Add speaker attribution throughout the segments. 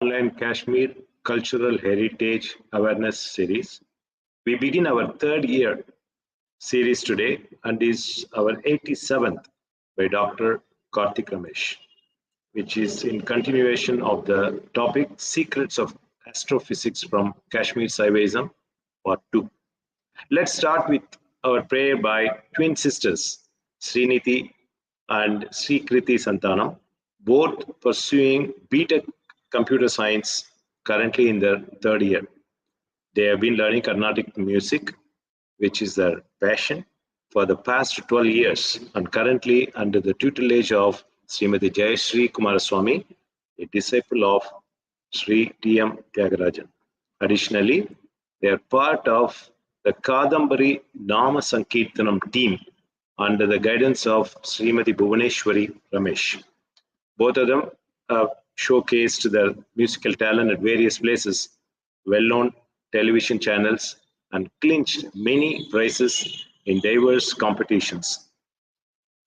Speaker 1: online Kashmir Cultural Heritage Awareness Series. We begin our third year series today and is our 87th by Dr. Karthik Ramesh, which is in continuation of the topic Secrets of Astrophysics from Kashmir Shaivism, Part 2. Let's start with our prayer by twin sisters, Sriniti and Srikriti Santanam, both pursuing BTech Computer Science, currently in their third year. They have been learning Carnatic music, which is their passion, for the past 12 years, and currently under the tutelage of Srimati Jayashree Kumaraswamy, a disciple of Sri T.M. Tyagarajan. Additionally, they are part of the Kadambari Nama Sankirtanam team under the guidance of Srimati Bhuvaneshwari Ramesh. Both of them have showcased their musical talent at various places, well-known television channels, and clinched many prizes in diverse competitions.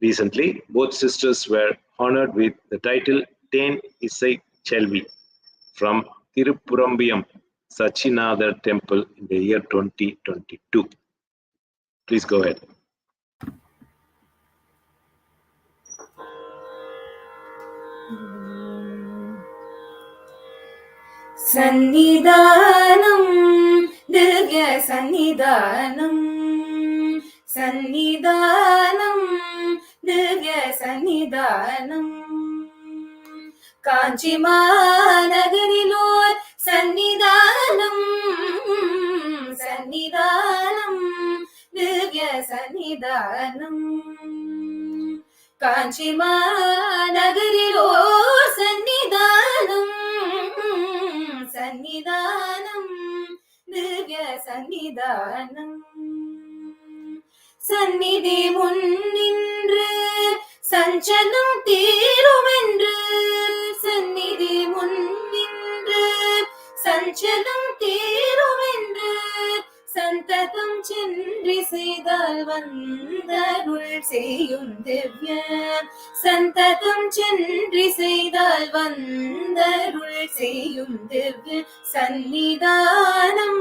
Speaker 1: Recently, both sisters were honored with the title Ten Isai Chelvi from Tirupurambiyam Sachinatha Temple in the year 2022. Please go ahead.
Speaker 2: Sannidhanam, Divya Sannidhanam, Sannidhanam, Divya Sannidhanam, Kanchi Managarilor Sannidhanam, Sannidhanam, Divya Sannidhanam, Kanchi Managarilor Sannidhanam, Sannidhanam, Divya Sannidhanam, Sannidhi munnindru Sanchalam Tirumendru, Sannidhi munnindru Sanchalam Tirumendru, Santatham Chendri Seydal Vandarul Seyum Divya, Santatham Chendri Seydal Vandarul Seyum Divya, Sannidhanam,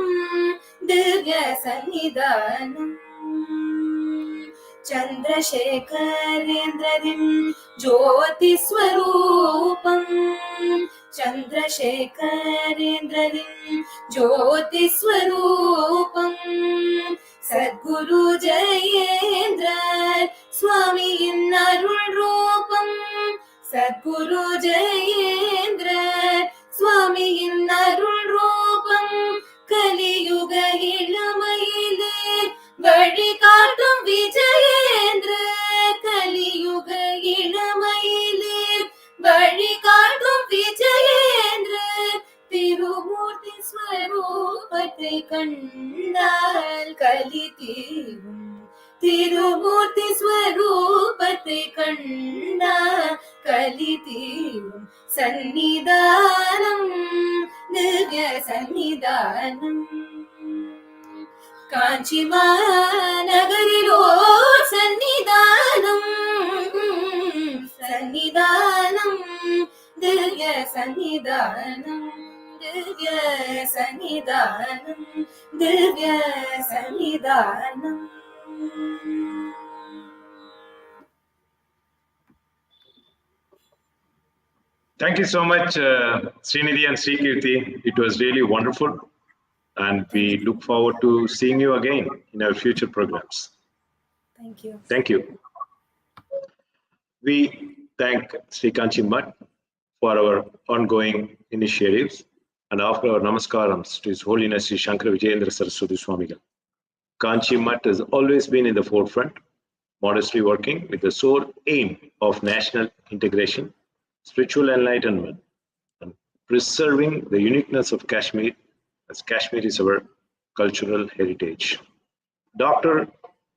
Speaker 2: Divya Sannidhanam, Chandrashekharendradim Jyoti Swarupam, Chandrashekharendradim Jyoti Swarupam, Sadguru Jayendra Swami Narul Rupam, Sadguru Jayendra Swami Narul Rupam, Kali Yuga Ilamayile Vadi Kartam Vijayendra, Kali Yuga Ilamayile Vadi Kartam Vijayendra, Tirumurti Swarupate Kandal Kalitirum, Tirumurti Swarupate Kandal Kalitirum, Sannidhanam, Divya Sannidhanam, Kanchi Managarilo Sannidhanam, Sannidhanam, Divya Sannidhanam, Divya Sannidhanam, Divya Sannidhanam.
Speaker 1: Thank you so much, Srinidhi and Srikirti. It was really wonderful, and we look forward to seeing you again in our future programs.
Speaker 2: Thank you.
Speaker 1: Thank you. We thank Sri Kanchi Mutt for our ongoing initiatives and offer our namaskarams to His Holiness Sri Shankara Vijayendra Saraswathi Swamigal. Kanchi Mutt has always been in the forefront, modestly working with the sole aim of national integration, spiritual enlightenment, and preserving the uniqueness of Kashmir, as Kashmir is our cultural heritage. Dr.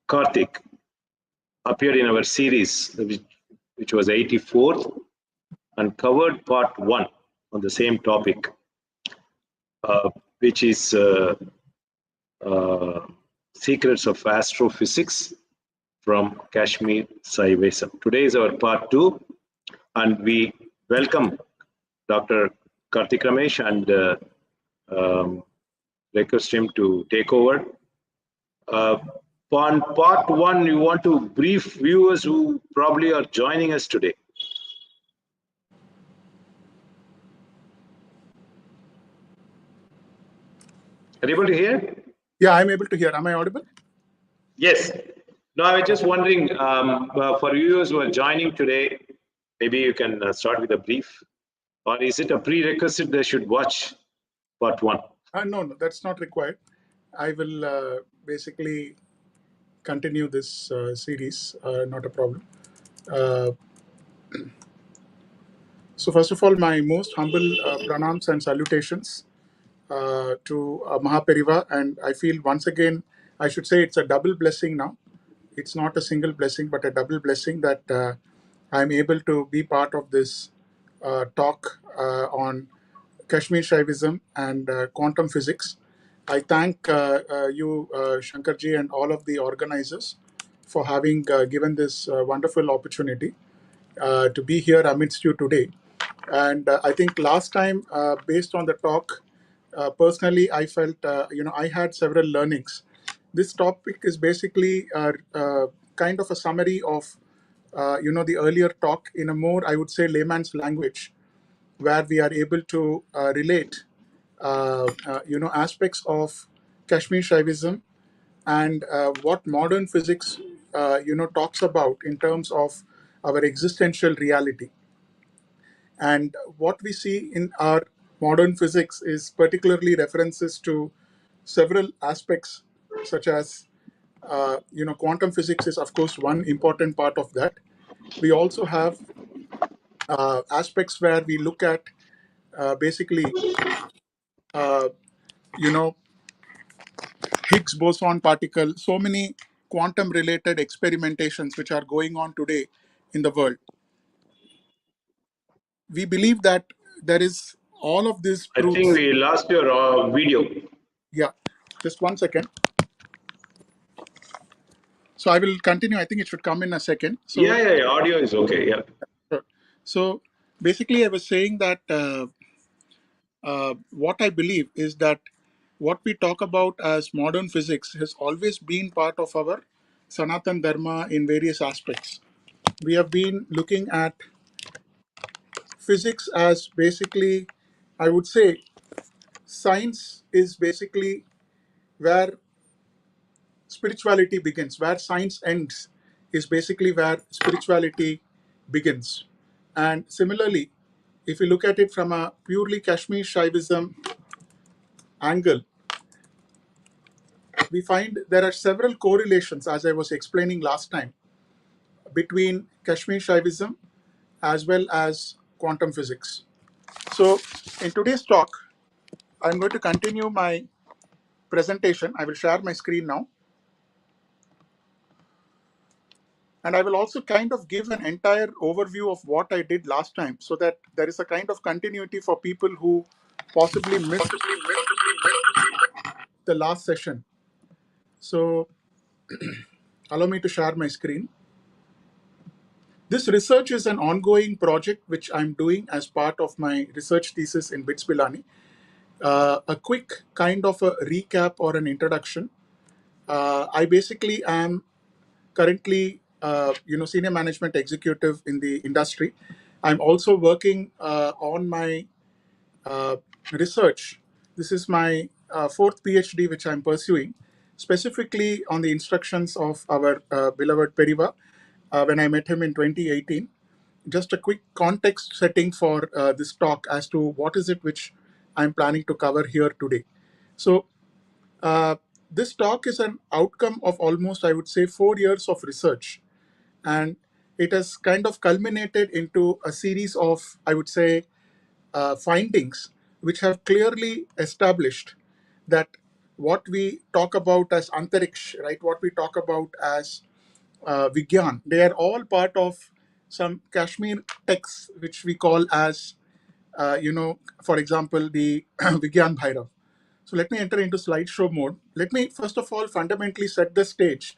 Speaker 1: Karthik appeared in our series, which was 84th, and covered part 1 on the same topic, which is Secrets of Astrophysics from Kashmir Shaivism. Today is our part 2, and we welcome Dr. Karthik Ramesh and request him to take over. Uh, on part one, you want to brief viewers who probably are joining us today. Are you able to hear?
Speaker 3: Yeah, I'm able to hear. Am I audible?
Speaker 1: Yes. No, I was just wondering, for viewers who are joining today, maybe you can start with a brief, or is it a prerequisite they should watch part one?
Speaker 3: No, that's not required. I will basically continue this series, not a problem. So first of all, my most humble pranams and salutations to Mahaperiva, and I feel once again, I should say it's a double blessing now. It's not a single blessing, but a double blessing that I'm able to be part of this talk on Kashmir Shaivism and quantum physics. I thank you, Shankarji, and all of the organizers for having given this wonderful opportunity to be here amidst you today. And I think last time, based on the talk, personally, I felt, I had several learnings. This topic is basically kind of a summary of, the earlier talk in a more, I would say, layman's language, where we are able to relate, aspects of Kashmir Shaivism and what modern physics, talks about in terms of our existential reality. And what we see in our modern physics is particularly references to several aspects, such as, quantum physics is, of course, one important part of that. We also have aspects where we look at basically, uh, you know, Higgs boson particle, so many quantum related experimentations which are going on today in the world. We believe that there is all of these
Speaker 1: I
Speaker 3: proofs.
Speaker 1: think we lost your video.
Speaker 3: Yeah, just 1 second. So I will continue. I think it should come in a second. So,
Speaker 1: Yeah, audio is okay. Yeah.
Speaker 3: sure. So basically, I was saying that what I believe is that what we talk about as modern physics has always been part of our Sanatan Dharma in various aspects. We have been looking at physics as basically, I would say, science is basically where spirituality begins, where science ends is basically where spirituality begins. And similarly, if you look at it from a purely Kashmir Shaivism angle, we find there are several correlations, as I was explaining last time, between Kashmir Shaivism as well as quantum physics. So in today's talk, I'm going to continue my presentation. I will share my screen now. And I will also kind of give an entire overview of what I did last time so that there is a kind of continuity for people who possibly missed the last session. So allow me to share my screen. This research is an ongoing project which I'm doing as part of my research thesis in BITS Pilani. A quick kind of a recap or an introduction. I basically am currently, senior management executive in the industry. I'm also working on my research. This is my fourth PhD, which I'm pursuing, specifically on the instructions of our beloved Periva when I met him in 2018. Just a quick context setting for this talk as to what is it which I'm planning to cover here today. So this talk is an outcome of almost, I would say, 4 years of research. And it has kind of culminated into a series of, I would say, findings which have clearly established that what we talk about as antariksh, right, what we talk about as Vigyan, they are all part of some Kashmir texts which we call as, for example, the Vigyan Bhairav. So let me enter into slideshow mode. Let me first of all fundamentally set the stage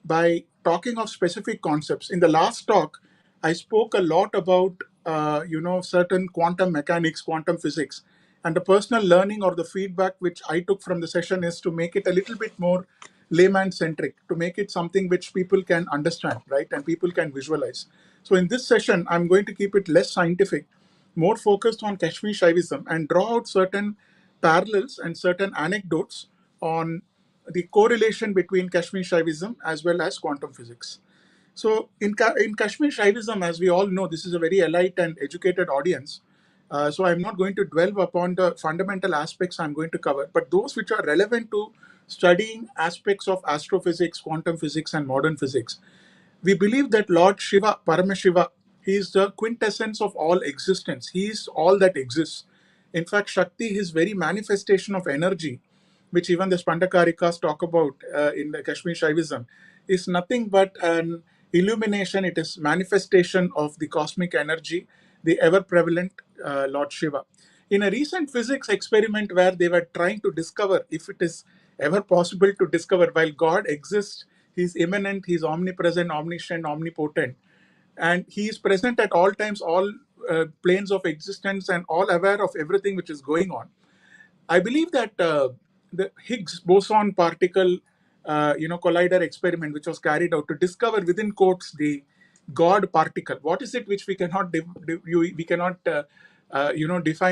Speaker 3: by talking of specific concepts. In the last talk, I spoke a lot about certain quantum mechanics, quantum physics. And the personal learning or the feedback which I took from the session is to make it a little bit more layman centric, to make it something which people can understand, right? And people can visualize. So in this session, I'm going to keep it less scientific, more focused on Kashmir Shaivism, and draw out certain parallels and certain anecdotes on the correlation between Kashmir Shaivism as well as quantum physics. So in Kashmir Shaivism, as we all know, this is a very elite and educated audience. So I'm not going to dwell upon the fundamental aspects I'm going to cover, but those which are relevant to studying aspects of astrophysics, quantum physics, and modern physics. We believe that Lord Shiva, Paramashiva, he is the quintessence of all existence. He is all that exists. In fact, Shakti, his very manifestation of energy, which even the Spandakarikas talk about in the Kashmir Shaivism, is nothing but an illumination. It is manifestation of the cosmic energy, the ever prevalent Lord Shiva. In a recent physics experiment where they were trying to discover if it is ever possible to discover, while God exists, he's immanent, he's omnipresent, omniscient, omnipotent, and he is present at all times, all planes of existence, and all aware of everything which is going on. I believe that the Higgs boson particle, collider experiment, which was carried out to discover within quotes the God particle. What is it which we cannot define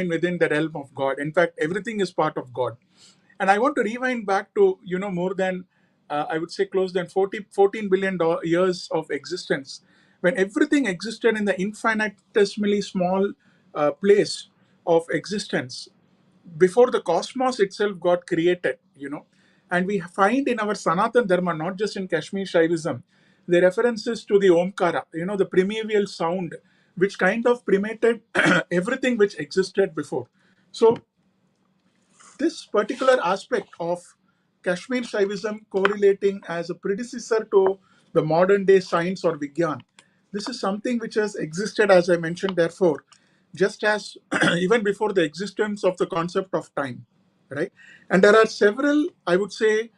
Speaker 3: within the realm of God? In fact, everything is part of God. And I want to rewind back to more than I would say close than 14 billion years of existence, when everything existed in the infinitesimally small place of existence before the cosmos itself got created, and we find in our Sanatan Dharma, not just in Kashmir Shaivism, the references to the Omkara, the primeval sound, which kind of primated everything which existed before. So this particular aspect of Kashmir Shaivism correlating as a predecessor to the modern day science or Vigyan, this is something which has existed, as I mentioned, therefore, just as even before the existence of the concept of time, right? And there are several, I would say,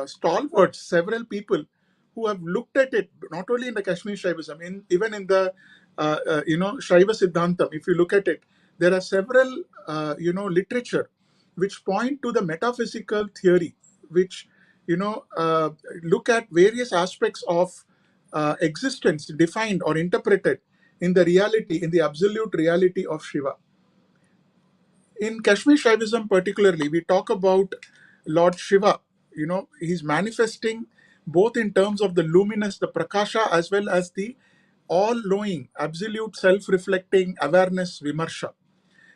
Speaker 3: stalwarts, several people who have looked at it, not only in the Kashmir Shaivism, even in the, Shaiva Siddhantam, if you look at it, there are several, literature which point to the metaphysical theory, which look at various aspects of existence defined or interpreted in the reality, in the absolute reality of Shiva. In Kashmir Shaivism particularly, we talk about Lord Shiva. He's manifesting both in terms of the luminous, the prakasha, as well as the all-knowing, absolute self-reflecting awareness, vimarsha.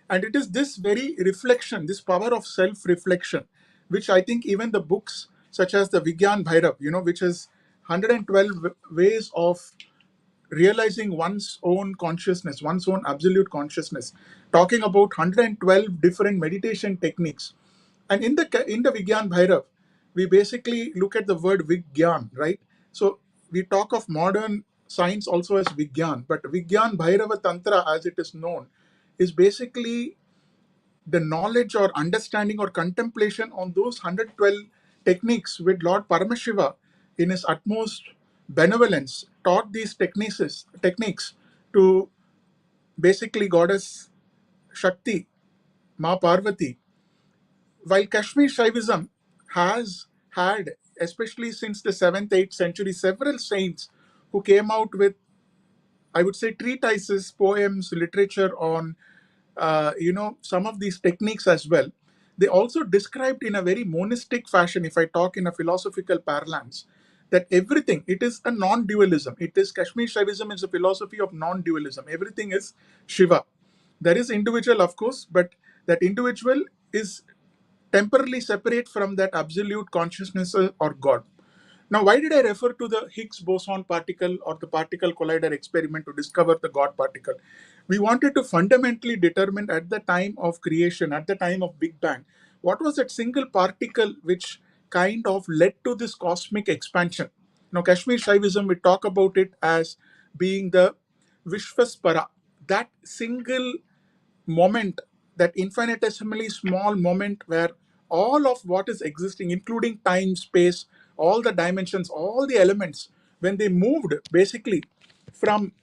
Speaker 3: And it is this very reflection, this power of self-reflection, which I think even the books such as the Vigyan Bhairav, which is 112 ways of realizing one's own consciousness, one's own absolute consciousness, talking about 112 different meditation techniques. And in the Vigyan Bhairav, we basically look at the word Vigyan, right? So we talk of modern science also as Vigyan, but Vigyan Bhairava Tantra, as it is known, is basically the knowledge or understanding or contemplation on those 112 techniques, with Lord Paramashiva in his utmost benevolence taught these techniques to basically goddess Shakti, Ma Parvati. While Kashmir Shaivism has had, especially since the 7th, 8th century, several saints who came out with, I would say, treatises, poems, literature on some of these techniques as well. They also described in a very monistic fashion, if I talk in a philosophical parlance, that everything, it is a non-dualism. It is Kashmir Shaivism is a philosophy of non-dualism. Everything is Shiva. There is individual, of course, but that individual is temporarily separate from that absolute consciousness or God. Now, why did I refer to the Higgs boson particle or the particle collider experiment to discover the God particle? We wanted to fundamentally determine at the time of creation, at the time of Big Bang, what was that single particle which kind of led to this cosmic expansion. Now, Kashmir Shaivism, we talk about it as being the Vishvaspara, that single moment, that infinitesimally small moment where all of what is existing, including time, space, all the dimensions, all the elements, when they moved basically from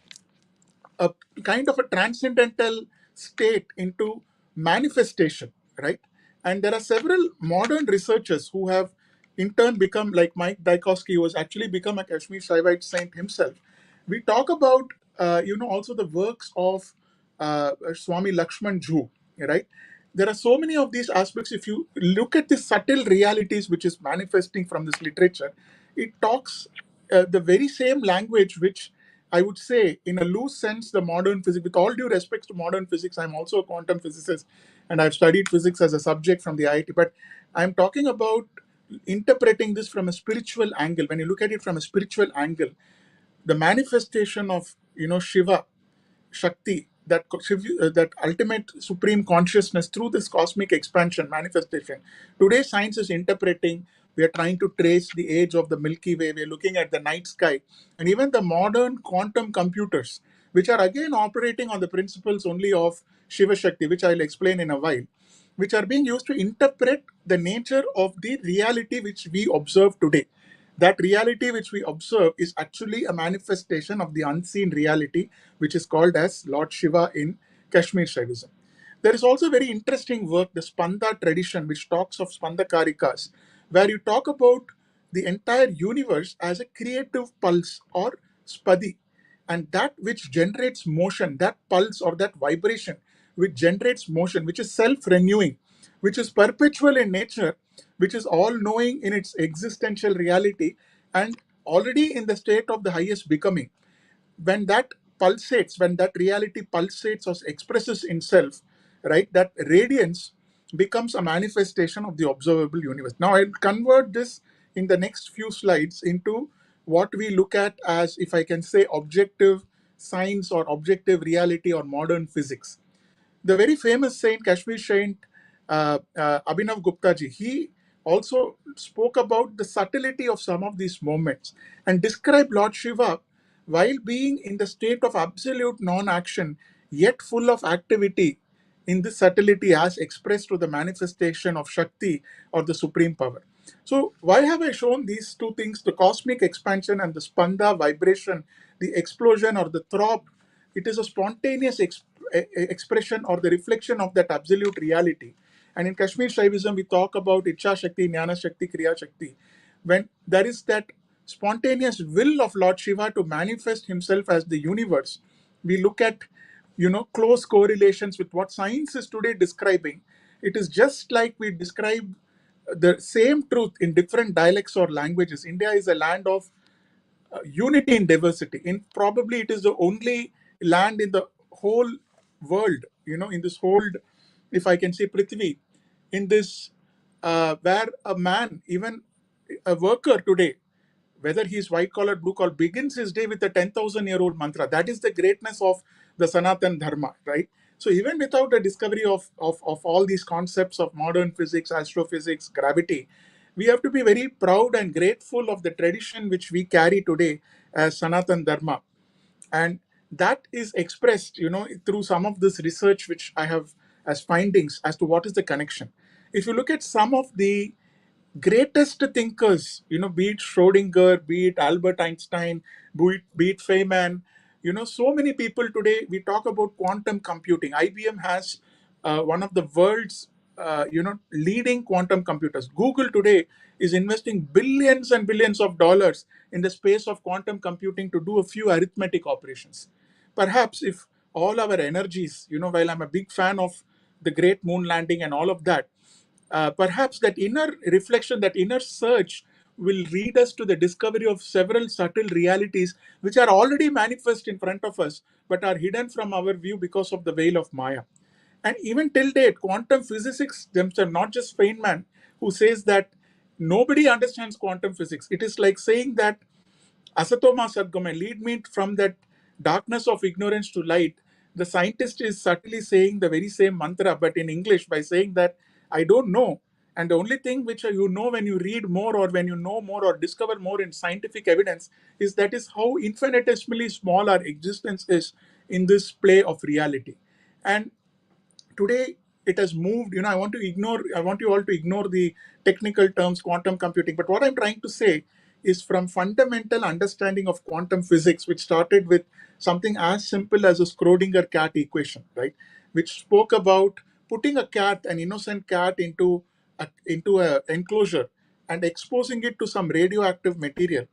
Speaker 3: a kind of a transcendental state into manifestation, right? And there are several modern researchers who have in turn become, like Mike Dykowski, who has actually become a Kashmir Shaivite saint himself. We talk about, also the works of Swami Lakshman Ju, right? There are so many of these aspects. If you look at the subtle realities which is manifesting from this literature, it talks the very same language which I would say, in a loose sense, the modern physics, with all due respect to modern physics, I'm also a quantum physicist and I've studied physics as a subject from the IIT, but I'm talking about interpreting this from a spiritual angle. When you look at it from a spiritual angle, the manifestation of, Shiva, Shakti, that ultimate supreme consciousness through this cosmic expansion manifestation. Today, science is interpreting. We are trying to trace the age of the Milky Way. We are looking at the night sky, and even the modern quantum computers, which are again operating on the principles only of Shiva Shakti, which I'll explain in a while, which are being used to interpret the nature of the reality which we observe today. That reality which we observe is actually a manifestation of the unseen reality, which is called as Lord Shiva in Kashmir Shaivism. There is also very interesting work, the Spanda tradition, which talks of Spandakarikas, where you talk about the entire universe as a creative pulse or spadi, and that which generates motion, that pulse or that vibration which generates motion, which is self-renewing, which is perpetual in nature, which is all-knowing in its existential reality, and already in the state of the highest becoming. When that pulsates, when that reality pulsates or expresses itself, right, that radiance becomes a manifestation of the observable universe. Now, I'll convert this in the next few slides into what we look at as, if I can say, objective science or objective reality or modern physics. The very famous saint, Kashmir saint Abhinav Gupta ji, he also spoke about the subtlety of some of these moments and described Lord Shiva while being in the state of absolute non-action, yet full of activity in this subtlety as expressed through the manifestation of Shakti or the supreme power. So why have I shown these two things, the cosmic expansion and the spanda vibration, the explosion or the throb? It is a spontaneous expression or the reflection of that absolute reality. And in Kashmir Shaivism, we talk about Icha Shakti, Jnana Shakti, Kriya Shakti. When there is that spontaneous will of Lord Shiva to manifest himself as the universe, we look at, close correlations with what science is today describing. It is just like we describe the same truth in different dialects or languages. India is a land of unity in diversity. In probably it is the only land in the whole world, in this whole, if I can say, Prithvi, in this where a man, even a worker today, whether he's white collar, blue collar, begins his day with a 10,000-year-old mantra. That is the greatness of the Sanatan Dharma, right? So even without the discovery of all these concepts of modern physics, astrophysics, gravity, we have to be very proud and grateful of the tradition which we carry today as Sanatan Dharma. And that is expressed, through some of this research which I have as findings as to what is the connection. If you look at some of the greatest thinkers, be it Schrodinger, be it Albert Einstein, be it Feynman, so many people today, we talk about quantum computing. IBM has one of the world's, leading quantum computers. Google today is investing billions and billions of dollars in the space of quantum computing to do a few arithmetic operations. Perhaps if all our energies, while I'm a big fan of the great moon landing and all of that, perhaps that inner reflection, that inner search will lead us to the discovery of several subtle realities which are already manifest in front of us but are hidden from our view because of the veil of Maya. And even till date, quantum physicists themselves, not just Feynman, who says that nobody understands quantum physics. It is like saying that Asatoma Sadgama, lead me from that darkness of ignorance to light. The scientist is subtly saying the very same mantra, but in English, by saying that I don't know. And the only thing which you know when you read more or when you know more or discover more in scientific evidence is that is how infinitesimally small our existence is in this play of reality. And today it has moved, I want you all to ignore the technical terms, quantum computing. But what I'm trying to say is from fundamental understanding of quantum physics, which started with something as simple as a Schrodinger cat equation, right? Which spoke about putting a cat, an innocent cat, into a enclosure and exposing it to some radioactive material,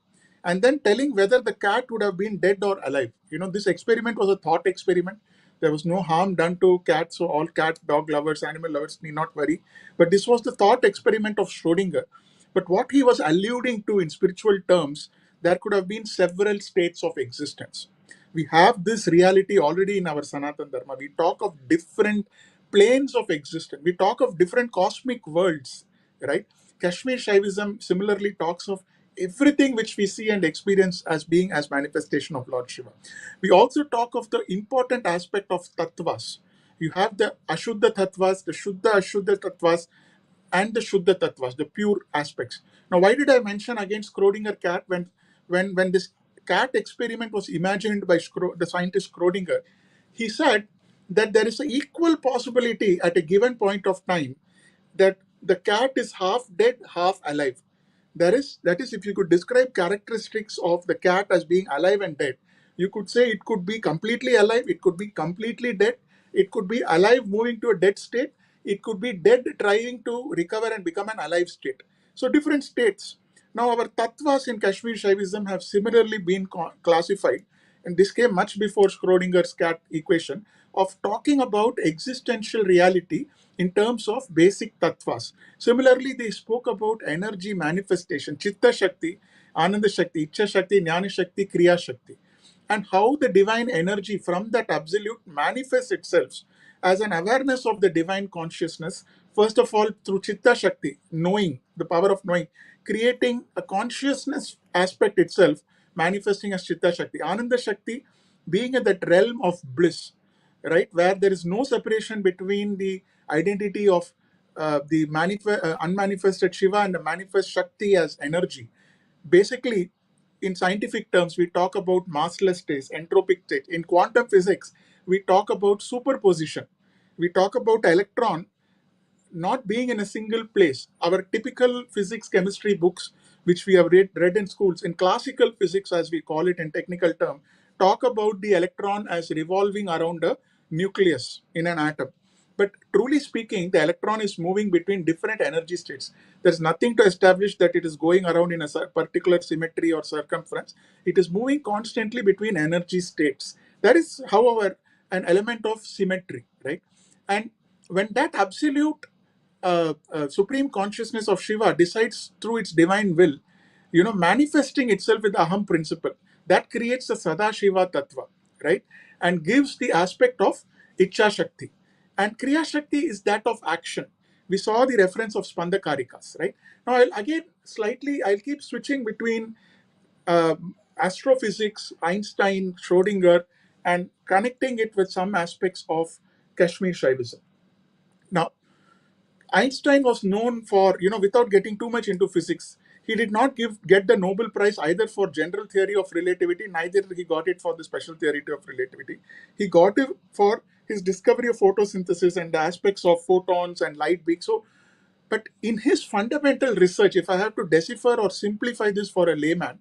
Speaker 3: and then telling whether the cat would have been dead or alive. This experiment was a thought experiment. There was no harm done to cats, so all cat, dog lovers, animal lovers need not worry. But this was the thought experiment of Schrodinger. But what he was alluding to in spiritual terms, there could have been several states of existence. We have this reality already in our Sanatana Dharma. We talk of different planes of existence. We talk of different cosmic worlds, right? Kashmir Shaivism similarly talks of everything which we see and experience as being as manifestation of Lord Shiva. We also talk of the important aspect of tattvas. You have the Ashuddha tattvas, the Shuddha Ashuddha tattvas, and the Shuddha tattvas, the pure aspects. Now, why did I mention again Schrodinger cat when this cat experiment was imagined by the scientist Schrodinger? He said that there is an equal possibility at a given point of time that the cat is half dead, half alive. That is, if you could describe characteristics of the cat as being alive and dead, you could say it could be completely alive, it could be completely dead, it could be alive moving to a dead state, it could be dead trying to recover and become an alive state. So different states. Now our tattvas in Kashmir Shaivism have similarly been classified, and this came much before Schrodinger's cat equation of talking about existential reality in terms of basic tattvas. Similarly, they spoke about energy manifestation, Chitta Shakti, Ananda Shakti, Ichcha Shakti, Jnana Shakti, Kriya Shakti, and how the divine energy from that absolute manifests itself as an awareness of the divine consciousness, first of all through Chitta Shakti, knowing, the power of knowing, creating a consciousness aspect itself, manifesting as Chitta Shakti. Ananda Shakti being in that realm of bliss, right, where there is no separation between the identity of the unmanifested Shiva and the manifest Shakti as energy. Basically, in scientific terms, we talk about massless states, entropic states. In quantum physics, we talk about superposition. We talk about electron not being in a single place. Our typical physics chemistry books, which we have read in schools, in classical physics, as we call it in technical term, talk about the electron as revolving around a nucleus in an atom. But truly speaking, the electron is moving between different energy states. There's nothing to establish that it is going around in a particular symmetry or circumference. It is moving constantly between energy states. That is, however, an element of symmetry, right? And when that absolute supreme consciousness of Shiva decides through its divine will, manifesting itself with the Aham principle, that creates the Sada Shiva Tattva, right? And gives the aspect of Ichcha Shakti. And Kriya Shakti is that of action. We saw the reference of Spandakarikas, right? Now, I'll keep switching between astrophysics, Einstein, Schrodinger, and connecting it with some aspects of Kashmir Shaivism. Now, Einstein was known for, without getting too much into physics, he did not get the Nobel Prize either for general theory of relativity, neither he got it for the special theory of relativity. He got it for his discovery of photosynthesis and the aspects of photons and light beams. So, but in his fundamental research, if I have to decipher or simplify this for a layman,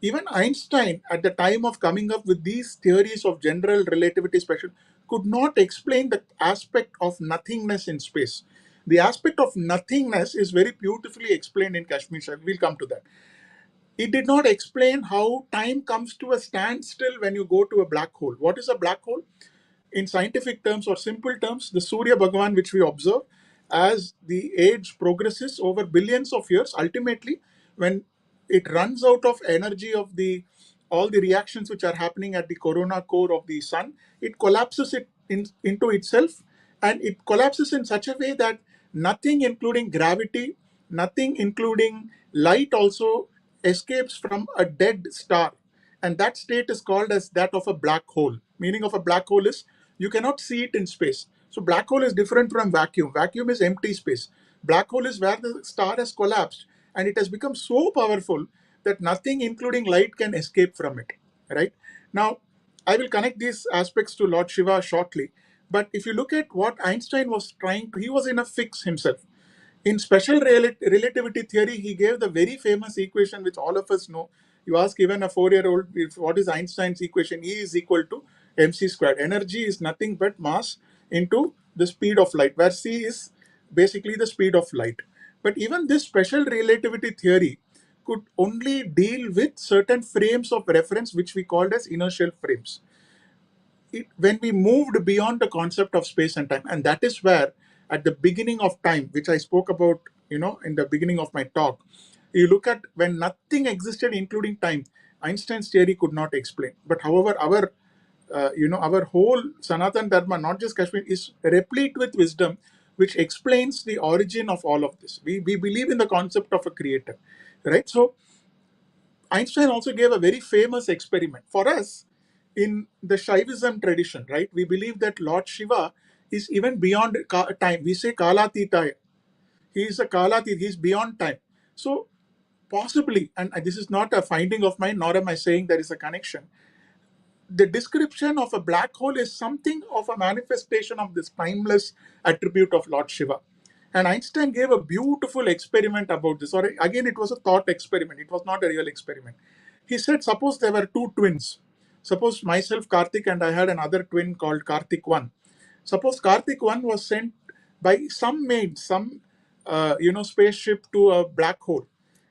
Speaker 3: even Einstein, at the time of coming up with these theories of general relativity special, could not explain the aspect of nothingness in space. The aspect of nothingness is very beautifully explained in Kashmir. We'll come to that. It did not explain how time comes to a standstill when you go to a black hole. What is a black hole? In scientific terms or simple terms, the Surya Bhagavan, which we observe, as the age progresses over billions of years, ultimately, when it runs out of energy of all the reactions which are happening at the corona core of the sun, it collapses into itself, and it collapses in such a way that nothing, including gravity, nothing, including light, also escapes from a dead star. And that state is called as that of a black hole. Meaning of a black hole is you cannot see it in space. So black hole is different from vacuum. Vacuum is empty space. Black hole is where the star has collapsed and it has become so powerful that nothing, including light, can escape from it. Right? Now, I will connect these aspects to Lord Shiva shortly. But if you look at what Einstein was trying to, he was in a fix himself. In special relativity theory, he gave the very famous equation which all of us know. You ask even a 4-year-old what is Einstein's equation. E is equal to mc squared. Energy is nothing but mass into the speed of light, where c is basically the speed of light. But even this special relativity theory could only deal with certain frames of reference which we called as inertial frames. When we moved beyond the concept of space and time, and that is where at the beginning of time, which I spoke about, in the beginning of my talk, you look at when nothing existed including time, Einstein's theory could not explain. But however, our whole Sanatan Dharma, not just Kashmir, is replete with wisdom which explains the origin of all of this. We believe in the concept of a creator, right? So Einstein also gave a very famous experiment. For us, in the Shaivism tradition, right, we believe that Lord Shiva is even beyond time. We say Kalatitaya. He is a Kalatita, he is beyond time. So possibly, and this is not a finding of mine, nor am I saying there is a connection, the description of a black hole is something of a manifestation of this timeless attribute of Lord Shiva. And Einstein gave a beautiful experiment about this. Or again, it was a thought experiment. It was not a real experiment. He said, suppose there were two twins. Suppose myself, Karthik, and I had another twin called Karthik 1. Suppose Karthik 1 was sent by some spaceship to a black hole.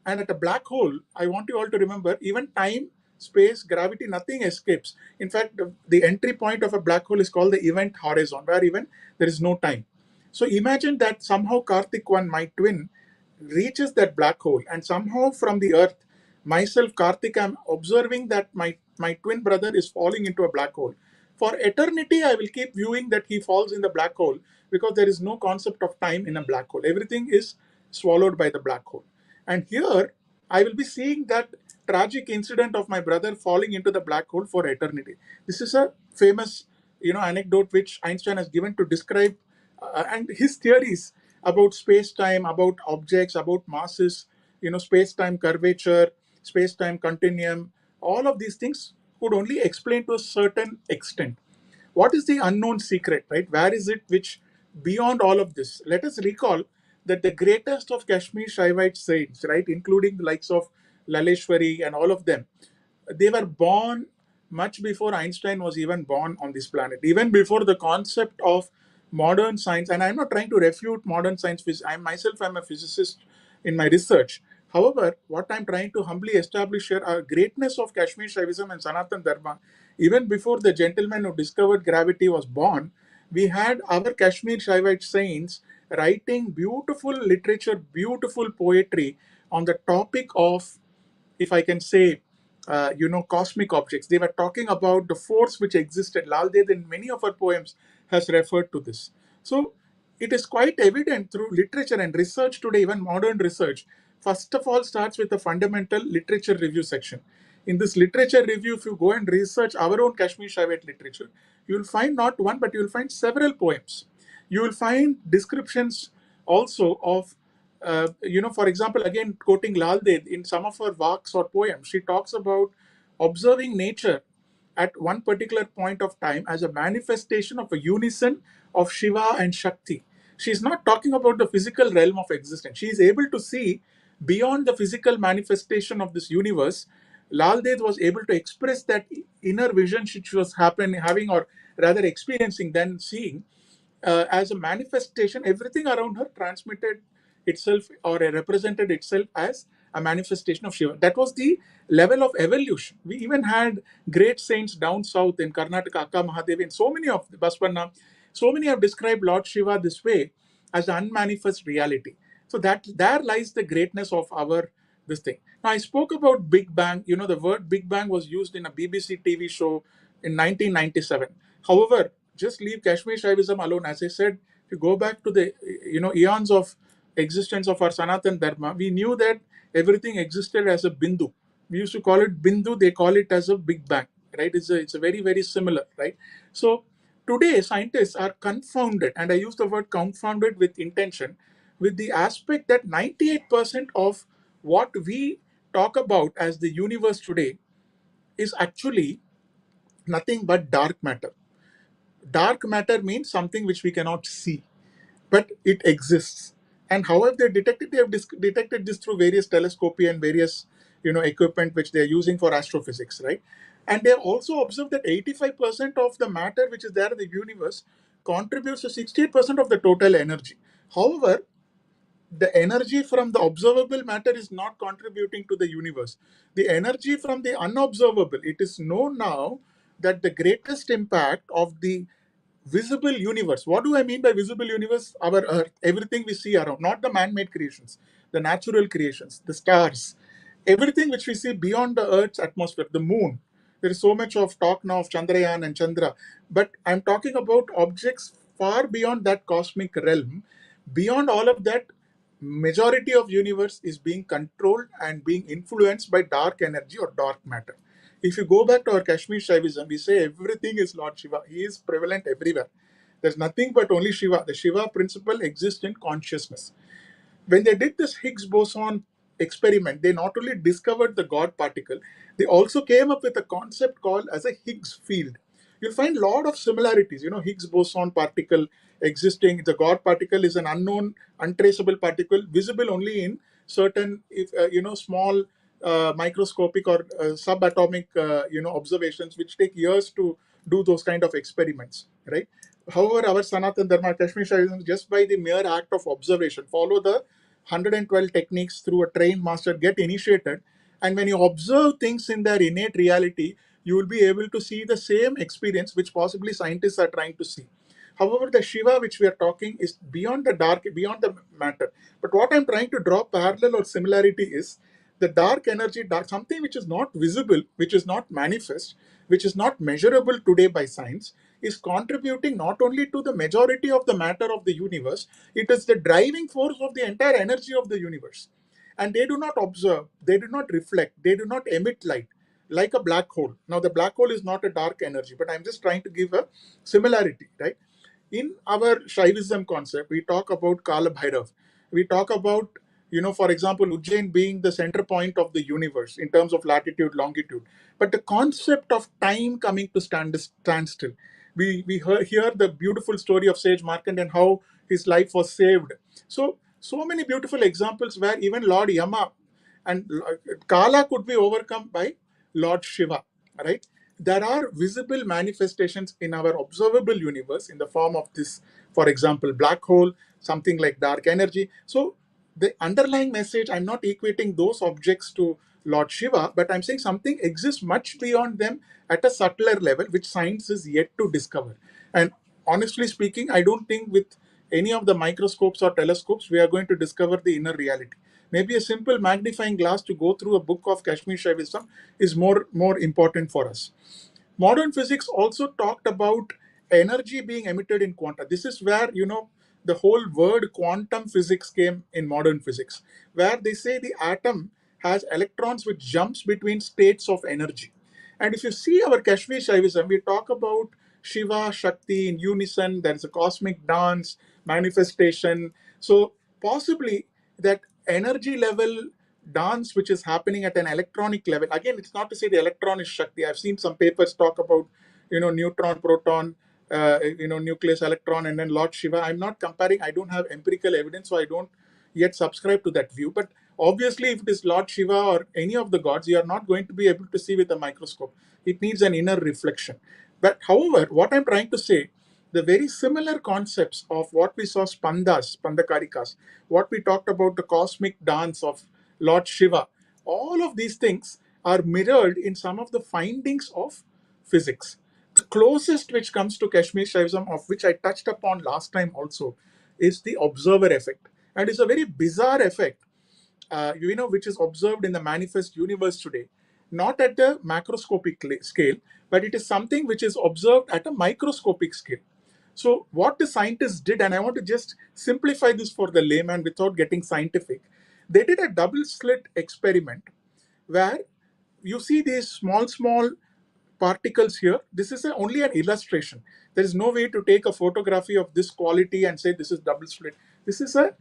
Speaker 3: And at a black hole, I want you all to remember, even time, space, gravity, nothing escapes. In fact, the entry point of a black hole is called the event horizon, where even there is no time. So imagine that somehow Karthik 1, my twin, reaches that black hole, and somehow from the earth, myself, Karthik, I'm observing that my twin brother is falling into a black hole. For eternity, I will keep viewing that he falls in the black hole, because there is no concept of time in a black hole. Everything is swallowed by the black hole. And here, I will be seeing that tragic incident of my brother falling into the black hole for eternity. This is a famous, anecdote which Einstein has given to describe and his theories about space-time, about objects, about masses, space-time curvature, space-time continuum. All of these things could only explain to a certain extent. What is the unknown secret, right? Where is it which, beyond all of this? Let us recall that the greatest of Kashmir Shaivite saints, right, including the likes of Laleshwari and all of them, they were born much before Einstein was even born on this planet, even before the concept of modern science. And I'm not trying to refute modern science. I'm a physicist in my research. However, what I'm trying to humbly establish here are greatness of Kashmir Shaivism and Sanatan Dharma. Even before the gentleman who discovered gravity was born, we had our Kashmir Shaivite saints writing beautiful literature, beautiful poetry on the topic of, if I can say, cosmic objects. They were talking about the force which existed. Lal Ded in many of her poems has referred to this. So it is quite evident through literature and research today, even modern research. First of all, starts with a fundamental literature review section. In this literature review, if you go and research our own Kashmir Shaivite literature, you will find not one, but you will find several poems. You will find descriptions also of for example, again quoting Lal Ded, in some of her works or poems, she talks about observing nature at one particular point of time as a manifestation of a unison of Shiva and Shakti. She's not talking about the physical realm of existence. She is able to see beyond the physical manifestation of this universe. Lal Ded was able to express that inner vision which was having, or rather experiencing, then seeing, as a manifestation. Everything around her transmitted itself or represented itself as a manifestation of Shiva. That was the level of evolution. We even had great saints down south in Karnataka, Akka Mahadevi, and so many of the Baspanna, so many have described Lord Shiva this way, as the unmanifest reality. So that there lies the greatness of our this thing. Now I spoke about Big Bang. The word Big Bang was used in a BBC TV show in 1997. However, just leave Kashmir Shaivism alone. As I said, if you go back to the eons of existence of our Sanatan Dharma, we knew that everything existed as a bindu. We used to call it bindu, they call it as a Big Bang, right? It's a very, very similar, right? So today scientists are confounded, and I use the word confounded with intention, with the aspect that 98% of what we talk about as the universe today is actually nothing but dark matter. Dark matter means something which we cannot see, but it exists. And how have they detected? They have detected this through various telescopy and various equipment which they are using for astrophysics, right? And they have also observed that 85% of the matter which is there in the universe contributes to 68% of the total energy. However, the energy from the observable matter is not contributing to the universe. The energy from the unobservable, it is known now that the greatest impact of the visible universe. What do I mean by visible universe? Our Earth, everything we see around, not the man-made creations, the natural creations, the stars, everything which we see beyond the Earth's atmosphere, the moon. There is so much of talk now of Chandrayaan and Chandra, but I'm talking about objects far beyond that cosmic realm. Beyond all of that, majority of universe is being controlled and being influenced by dark energy or dark matter. If you go back to our Kashmir Shaivism, we say everything is Lord Shiva. He is prevalent everywhere. There's nothing but only Shiva. The Shiva principle exists in consciousness. When they did this Higgs boson experiment, they not only discovered the God particle, they also came up with a concept called as a Higgs field. You'll find a lot of similarities. Higgs boson particle existing. The God particle is an unknown, untraceable particle, visible only in certain, small microscopic or subatomic, observations, which take years to do those kind of experiments, right? However, our Sanatan Dharma, Kashmir Shaivism, just by the mere act of observation, follow the 112 techniques through a trained master, get initiated, and when you observe things in their innate reality, you will be able to see the same experience which possibly scientists are trying to see. However, the Shiva which we are talking is beyond the dark, beyond the matter. But what I'm trying to draw parallel or similarity is the dark energy, something which is not visible, which is not manifest, which is not measurable today by science, is contributing not only to the majority of the matter of the universe, it is the driving force of the entire energy of the universe. And they do not observe, they do not reflect, they do not emit light like a black hole. Now, the black hole is not a dark energy, but I'm just trying to give a similarity, right? In our Shaivism concept, we talk about Kala Bhairav. We talk about, for example, Ujjain being the center point of the universe in terms of latitude, longitude. But the concept of time coming to standstill. We hear the beautiful story of Sage Markandeya and how his life was saved. So many beautiful examples where even Lord Yama and Kala could be overcome by Lord Shiva, right? There are visible manifestations in our observable universe in the form of this, for example, black hole, something like dark energy. So the underlying message, I'm not equating those objects to Lord Shiva, but I'm saying something exists much beyond them at a subtler level, which science is yet to discover. And honestly speaking, I don't think with any of the microscopes or telescopes, we are going to discover the inner reality. Maybe a simple magnifying glass to go through a book of Kashmir Shaivism is more important for us. Modern physics also talked about energy being emitted in quanta. This is where, the whole word quantum physics came in modern physics, where they say the atom has electrons which jumps between states of energy. And if you see our Kashmir Shaivism, we talk about Shiva, Shakti in unison. There is a cosmic dance, manifestation. So possibly that energy level dance which is happening at an electronic level. Again, it's not to say the electron is Shakti. I've seen some papers talk about, neutron, proton, nucleus, electron, and then Lord Shiva. I'm not comparing. I don't have empirical evidence, so I don't yet subscribe to that view. But obviously, if it is Lord Shiva or any of the gods, you are not going to be able to see with a microscope. It needs an inner reflection. But however, what I'm trying to say, the very similar concepts of what we saw Spandakarikas, what we talked about the cosmic dance of Lord Shiva, all of these things are mirrored in some of the findings of physics. The closest which comes to Kashmir Shaivism, of which I touched upon last time also, is the observer effect. And it's a very bizarre effect, which is observed in the manifest universe today, not at the macroscopic scale, but it is something which is observed at a microscopic scale. So what the scientists did, and I want to just simplify this for the layman without getting scientific, they did a double slit experiment where you see these small particles here. This is only an illustration. There is no way to take a photography of this quality and say this is double slit. This is a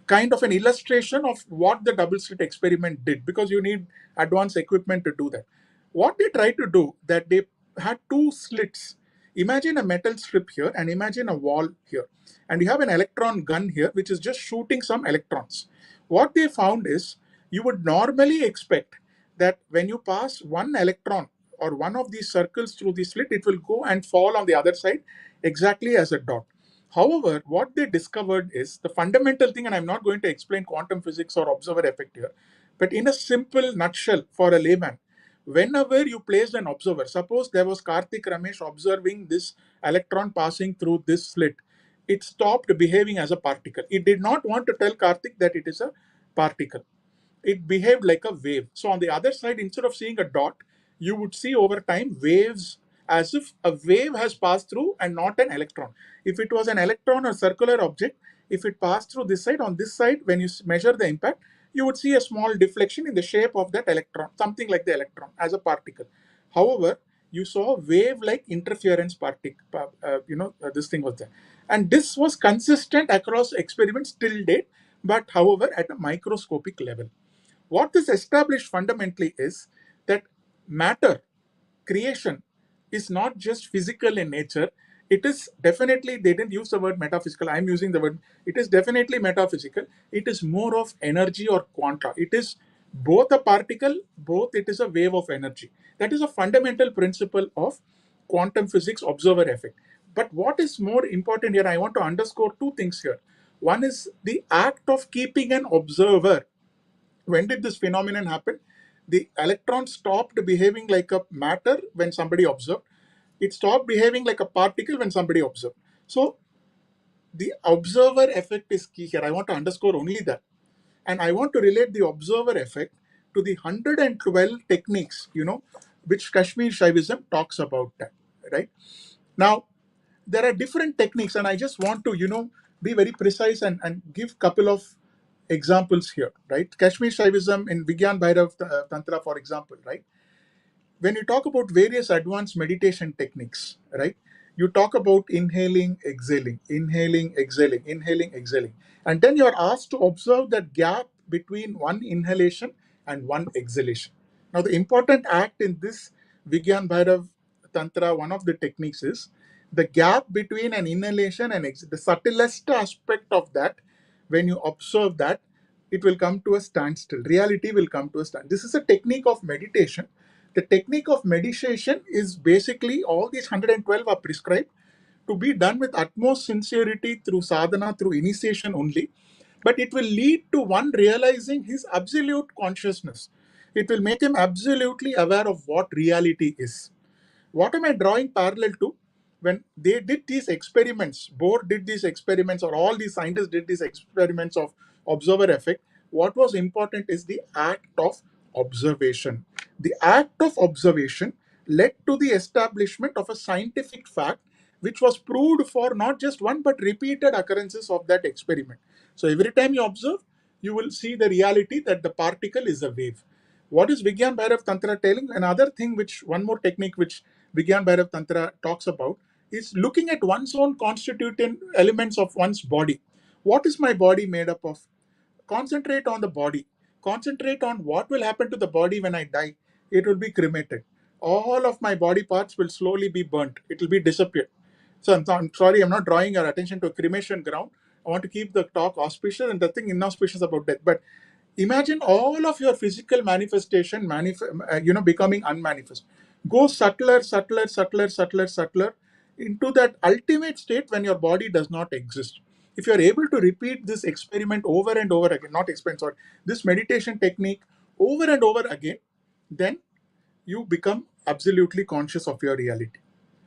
Speaker 3: kind of an illustration of what the double slit experiment did, because you need advanced equipment to do that. What they tried to do, that they had two slits Imagine a metal strip here and imagine a wall here. And you have an electron gun here, which is just shooting some electrons. What they found is you would normally expect that when you pass one electron or one of these circles through the slit, it will go and fall on the other side exactly as a dot. However, what they discovered is the fundamental thing, and I'm not going to explain quantum physics or observer effect here, but in a simple nutshell for a layman, whenever you placed an observer, suppose there was Karthik Ramesh observing this electron passing through this slit, it stopped behaving as a particle. It did not want to tell Karthik that it is a particle. It behaved like a wave. So on the other side, instead of seeing a dot, you would see over time waves, as if a wave has passed through and not an electron. If it was an electron or circular object, if it passed through this side, on this side, when you measure the impact, you would see a small deflection in the shape of that electron, something like the electron as a particle. However, you saw wave-like interference particle, this thing was there. And this was consistent across experiments till date, but however, at a microscopic level. What this established fundamentally is that matter creation is not just physical in nature. It is definitely, they didn't use the word metaphysical, I'm using the word, it is definitely metaphysical. It is more of energy or quanta. It is both a particle, both it is a wave of energy. That is a fundamental principle of quantum physics observer effect. But what is more important here, I want to underscore two things here. One is the act of keeping an observer. When did this phenomenon happen? The electron stopped behaving like a matter when somebody observed. It stopped behaving like a particle when somebody observed. So the observer effect is key here. I want to underscore only that. And I want to relate the observer effect to the 112 techniques, which Kashmir Shaivism talks about that, right? Now, there are different techniques, and I just want to, be very precise and give couple of examples here, right? Kashmir Shaivism in Vigyan Bhairav Tantra, for example, right? When you talk about various advanced meditation techniques, right? You talk about inhaling, exhaling, inhaling, exhaling, inhaling, exhaling. And then you're asked to observe that gap between one inhalation and one exhalation. Now, the important act in this Vigyan Bhairav Tantra, one of the techniques is the gap between an inhalation and the subtlest aspect of that. When you observe that, it will come to a standstill. Reality will come to a stand. This is a technique of meditation. The technique of meditation is basically all these 112 are prescribed to be done with utmost sincerity through sadhana, through initiation only. But it will lead to one realizing his absolute consciousness. It will make him absolutely aware of what reality is. What am I drawing parallel to? When they did these experiments, Bohr did these experiments, or all these scientists did these experiments of observer effect, what was important is the act of observation. The act of observation led to the establishment of a scientific fact which was proved for not just one but repeated occurrences of that experiment. So every time you observe, you will see the reality that the particle is a wave. What is Vigyan Bhairav Tantra telling? Another thing, one more technique which Vigyan Bhairav Tantra talks about is looking at one's own constituent elements of one's body. What is my body made up of? Concentrate on the body. Concentrate on what will happen to the body when I die. It will be cremated. All of my body parts will slowly be burnt. It will be disappeared. So I'm sorry, I'm not drawing your attention to a cremation ground. I want to keep the talk auspicious and nothing inauspicious about death. But imagine all of your physical manifestation, becoming unmanifest. Go subtler, subtler, subtler, subtler, subtler into that ultimate state when your body does not exist. If you are able to repeat this experiment over and over again, not experiment, sorry, this meditation technique over and over again, then you become absolutely conscious of your reality,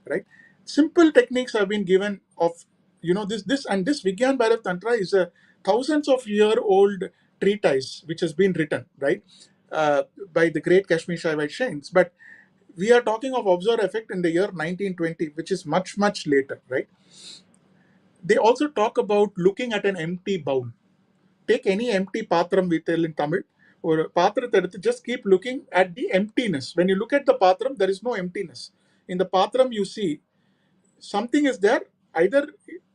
Speaker 3: right? Simple techniques have been given of, this Vigyan Bhairav Tantra is a thousands of year old treatise which has been written, right, by the great Kashmir Shaivite Shains. But we are talking of observer effect in the year 1920, which is much, much later, right? They also talk about looking at an empty bowl. Take any empty patram, we tell in Tamil, or patra, just keep looking at the emptiness. When you look at the patram, there is no emptiness. In the patram, you see something is there. Either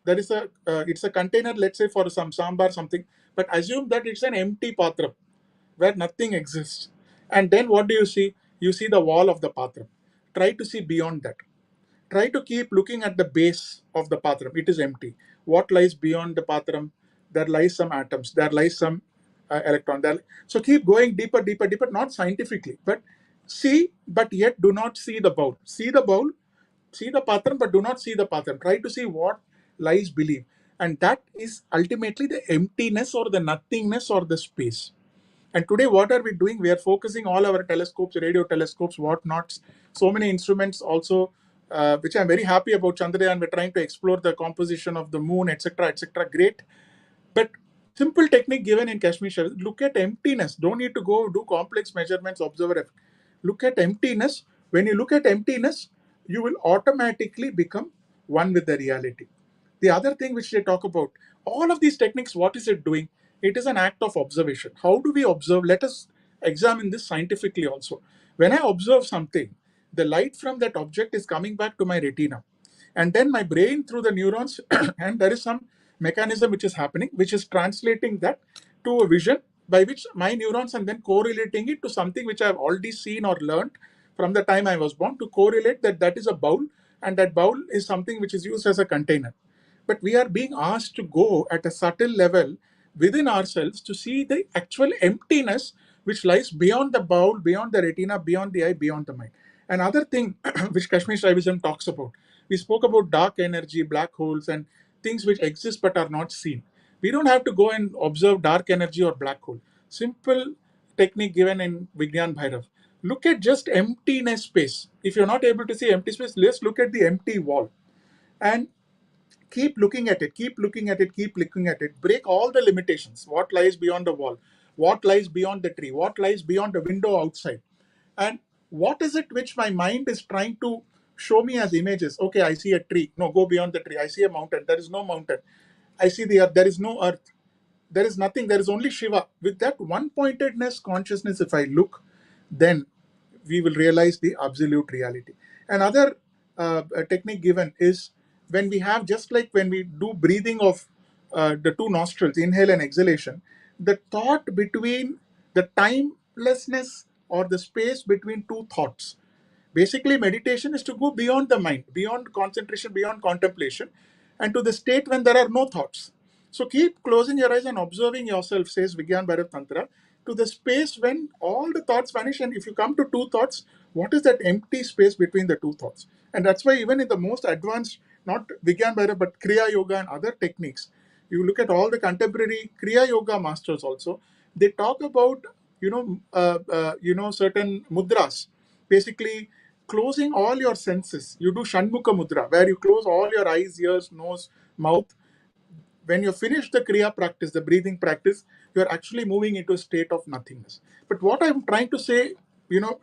Speaker 3: there is it's a container, let's say for some sambar, something, but assume that it's an empty patram where nothing exists. And then what do you see? You see the wall of the patram. Try to see beyond that. try to keep looking at the base of the patram. It is empty. What lies beyond the patram? There lies some atoms. There lies some electron. So keep going deeper, deeper, deeper. Not scientifically, but see, but yet do not see the bowl. See the bowl, see the patram, but do not see the patram. Try to see what lies beneath, and that is ultimately the emptiness or the nothingness or the space. And today, what are we doing? We are focusing all our telescopes, radio telescopes, whatnots, so many instruments also, which I'm very happy about. Chandrayaan, we're trying to explore the composition of the moon, etc., etc. Great. But simple technique given in Kashmir, look at emptiness. Don't need to go do complex measurements, observer effect. Look at emptiness. When you look at emptiness, you will automatically become one with the reality. The other thing which they talk about, all of these techniques, what is it doing? It is an act of observation. How do we observe? Let us examine this scientifically also. When I observe something, the light from that object is coming back to my retina. And then my brain through the neurons, and there is some mechanism which is happening, which is translating that to a vision by which my neurons and then correlating it to something which I have already seen or learned from the time I was born to correlate that that is a bowl, and that bowl is something which is used as a container. But we are being asked to go at a subtle level within ourselves to see the actual emptiness which lies beyond the bowl, beyond the retina, beyond the eye, beyond the mind. Another thing which Kashmir Shaivism talks about, we spoke about dark energy, black holes, and things which exist but are not seen. We don't have to go and observe dark energy or black hole. Simple technique given in Vigyan Bhairav. Look at just emptiness space. If you're not able to see empty space, let's look at the empty wall. And keep looking at it, keep looking at it, keep looking at it. Break all the limitations. What lies beyond the wall? What lies beyond the tree? What lies beyond the window outside? And what is it which my mind is trying to show me as images? Okay, I see a tree. No, go beyond the tree. I see a mountain. There is no mountain. I see the earth. There is no earth. There is nothing. There is only Shiva. With that one pointedness consciousness, if I look, then we will realize the absolute reality. Another technique given is when we have, just like when we do breathing of the two nostrils, inhale and exhalation, the thought between the timelessness or the space between two thoughts. Basically, meditation is to go beyond the mind, beyond concentration, beyond contemplation, and to the state when there are no thoughts. So keep closing your eyes and observing yourself, says Vigyan Bhairav Tantra, to the space when all the thoughts vanish. And if you come to two thoughts, what is that empty space between the two thoughts? And that's why even in the most advanced, not Vigyan Bhairav, but Kriya Yoga and other techniques, you look at all the contemporary Kriya Yoga masters also, they talk about, certain mudras, basically closing all your senses. You do Shanmukha Mudra, where you close all your eyes, ears, nose, mouth. When you finish the Kriya practice, the breathing practice, you are actually moving into a state of nothingness. But what I'm trying to say,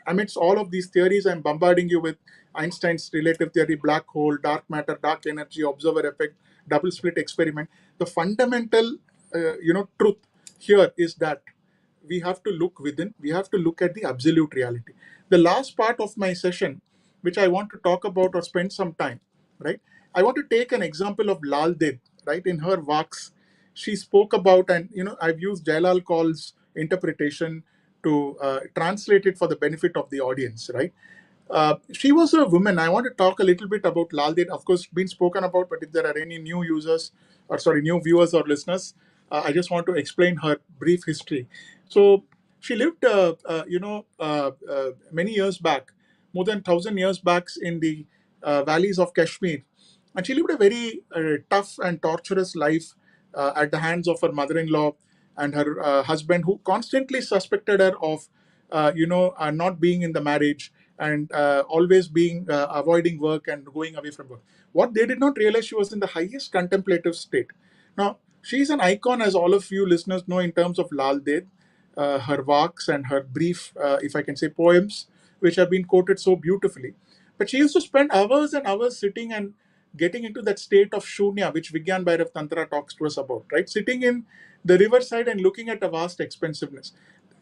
Speaker 3: amidst all of these theories, I'm bombarding you with Einstein's relative theory, black hole, dark matter, dark energy, observer effect, double slit experiment. The fundamental, truth here is that we have to look within, we have to look at the absolute reality. The last part of my session, which I want to talk about or spend some time, right? I want to take an example of Lal Ded, right? In her works, she spoke about, and I've used Jailal Kaul's interpretation to translate it for the benefit of the audience, right? She was a woman. I want to talk a little bit about Lal Ded. Of course, been spoken about, but if there are any new users, or sorry, new viewers or listeners, I just want to explain her brief history. So she lived, many years back, more than 1,000 years back, in the valleys of Kashmir, and she lived a very tough and torturous life at the hands of her mother-in-law and her husband, who constantly suspected her of, not being in the marriage and always being avoiding work and going away from work. What they did not realize, she was in the highest contemplative state. Now, she is an icon, as all of you listeners know, in terms of Lal Ded, her works and her brief, if I can say, poems, which have been quoted so beautifully. But she used to spend hours and hours sitting and getting into that state of shunya, which Vigyan Bhairav Tantra talks to us about, right? Sitting in the riverside and looking at a vast expansiveness.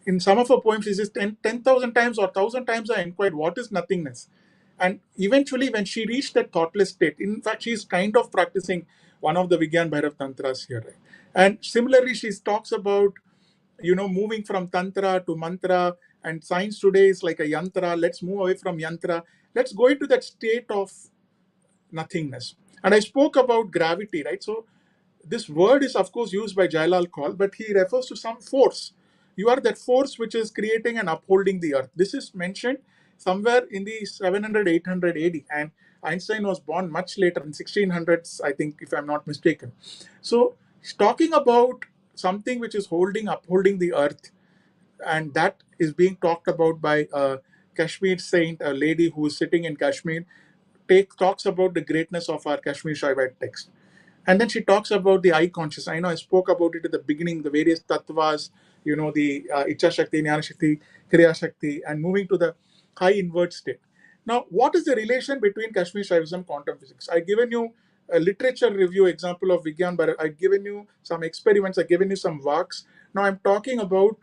Speaker 3: In some of her poems, she says 10,000 times or 1,000 times I inquired, what is nothingness? And eventually, when she reached that thoughtless state, in fact, she's kind of practicing one of the Vigyan Bhairav Tantras here. Right? And similarly, she talks about, moving from Tantra to Mantra, and science today is like a Yantra. Let's move away from Yantra. Let's go into that state of nothingness. And I spoke about gravity, right? So this word is of course used by Jailal Kaul, but he refers to some force. You are that force which is creating and upholding the earth. This is mentioned somewhere in the 700, 800 AD, and Einstein was born much later in 1600s, I think, if I'm not mistaken. So he's talking about something which is upholding the earth, and that is being talked about by a Kashmir saint, a lady who is sitting in Kashmir, talks about the greatness of our Kashmir Shaivite text. And then she talks about the I conscious. I know I spoke about it at the beginning, the various tattvas, the Icha Shakti, Jnana Shakti, Kriya Shakti, and moving to the high invert state. Now, what is the relation between Kashmir Shaivism and quantum physics? I've given you a literature review example of Vigyan Bharat. I've given you some experiments. I've given you some works. Now, I'm talking about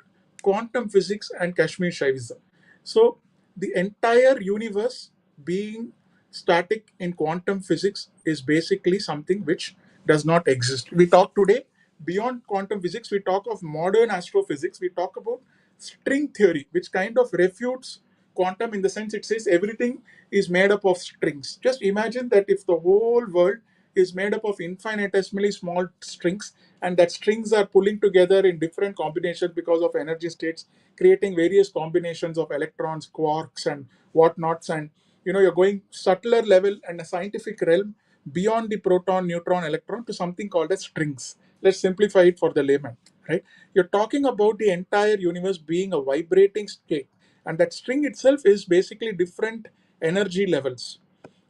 Speaker 3: quantum physics and Kashmir Shaivism. So, the entire universe being static in quantum physics is basically something which does not exist. We talk today beyond quantum physics, we talk of modern astrophysics, we talk about string theory, which kind of refutes quantum in the sense it says everything is made up of strings. Just imagine that if the whole world is made up of infinitesimally small strings, and that strings are pulling together in different combinations because of energy states, creating various combinations of electrons, quarks, and whatnots, and you're going subtler level and a scientific realm beyond the proton, neutron, electron to something called as strings. Let's simplify it for the layman, right? You're talking about the entire universe being a vibrating state, and that string itself is basically different energy levels.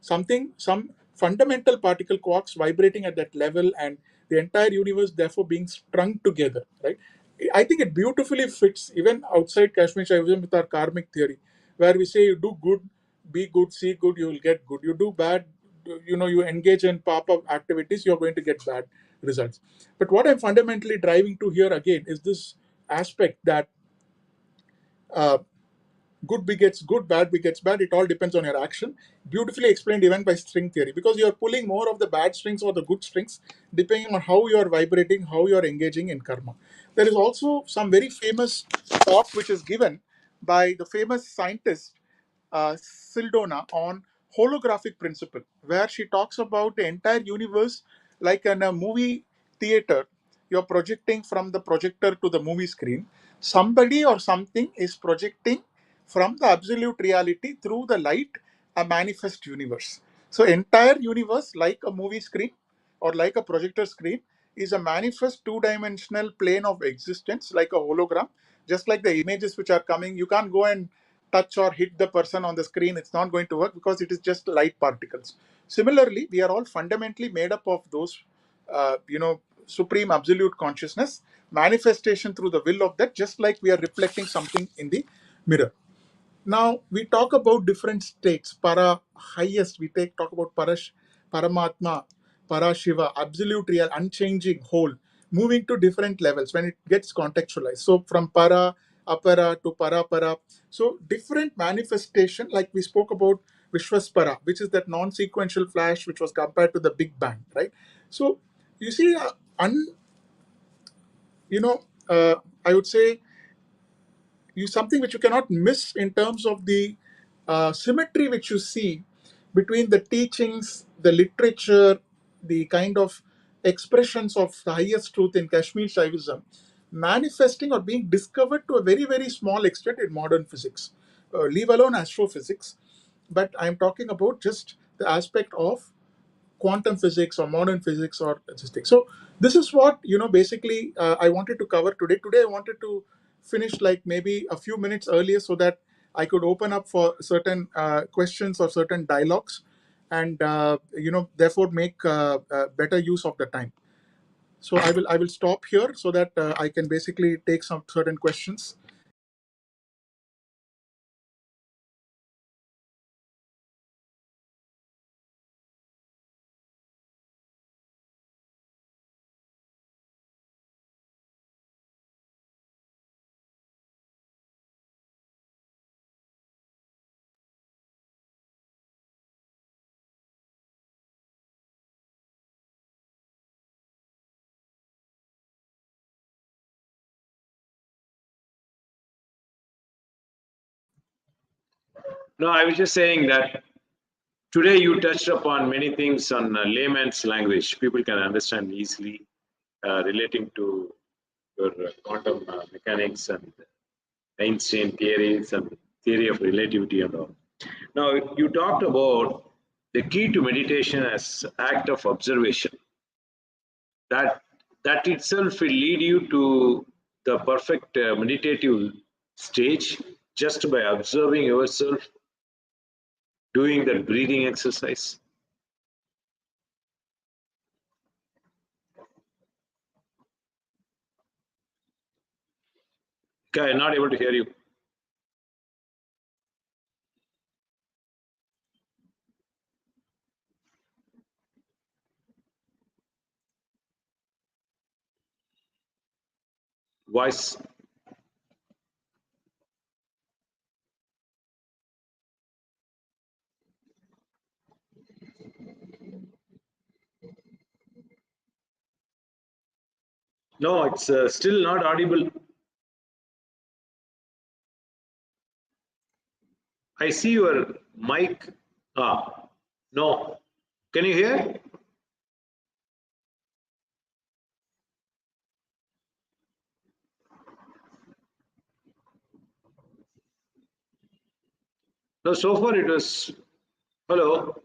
Speaker 3: Some fundamental particle quarks vibrating at that level, and the entire universe therefore being strung together, right? I think it beautifully fits even outside Kashmir Shaivism with our karmic theory, where we say you do good, be good, see good, you will get good. You do bad, you engage in papa activities, you're going to get bad results. But what I'm fundamentally driving to here again is this aspect that uh, good begets good, bad begets bad. It all depends on your action. Beautifully explained even by string theory, because you are pulling more of the bad strings or the good strings depending on how you are vibrating, how you are engaging in karma. There is also some very famous talk which is given by the famous scientist Sildona on holographic principle, where she talks about the entire universe like in a movie theater. You're projecting from the projector to the movie screen. Somebody or something is projecting from the absolute reality through the light a manifest universe. So entire universe, like a movie screen or like a projector screen, is a manifest two-dimensional plane of existence, like a hologram. Just like the images which are coming, you can't go and touch or hit the person on the screen. It's not going to work because it is just light particles. Similarly, we are all fundamentally made up of those supreme absolute consciousness manifestation through the will of that, just like we are reflecting something in the mirror. Now we talk about different states. Para, highest, we talk about Paramatma, Parashiva, absolute real, unchanging, whole, moving to different levels when it gets contextualized. So from Para, Apara to Para. So different manifestation, like we spoke about Vishwaspara, which is that non-sequential flash which was compared to the Big Bang, right? So you see, you know, I would say something which you cannot miss in terms of the symmetry which you see between the teachings, the literature, the kind of expressions of the highest truth in Kashmir Shaivism, manifesting or being discovered to a very, very small extent in modern physics. Leave alone astrophysics, but I'm talking about just the aspect of quantum physics or modern physics or statistics. So this is what basically I wanted to cover today. Today I wanted to finish like maybe a few minutes earlier so that I could open up for certain questions or certain dialogues, and therefore make better use of the time. So I will stop here so that I can basically take some certain questions.
Speaker 1: No, I was just saying that Today, you touched upon many things on layman's language. People can understand easily, relating to your quantum mechanics and Einstein theories and theory of relativity and all. Now, you talked about the key to meditation as act of observation. That that itself will lead you to the perfect meditative stage just by observing yourself doing that breathing exercise. Okay, I'm not able to hear you. Voice. No, it's still not audible. I see your mic. No. Can you hear? No, so far it was. Hello.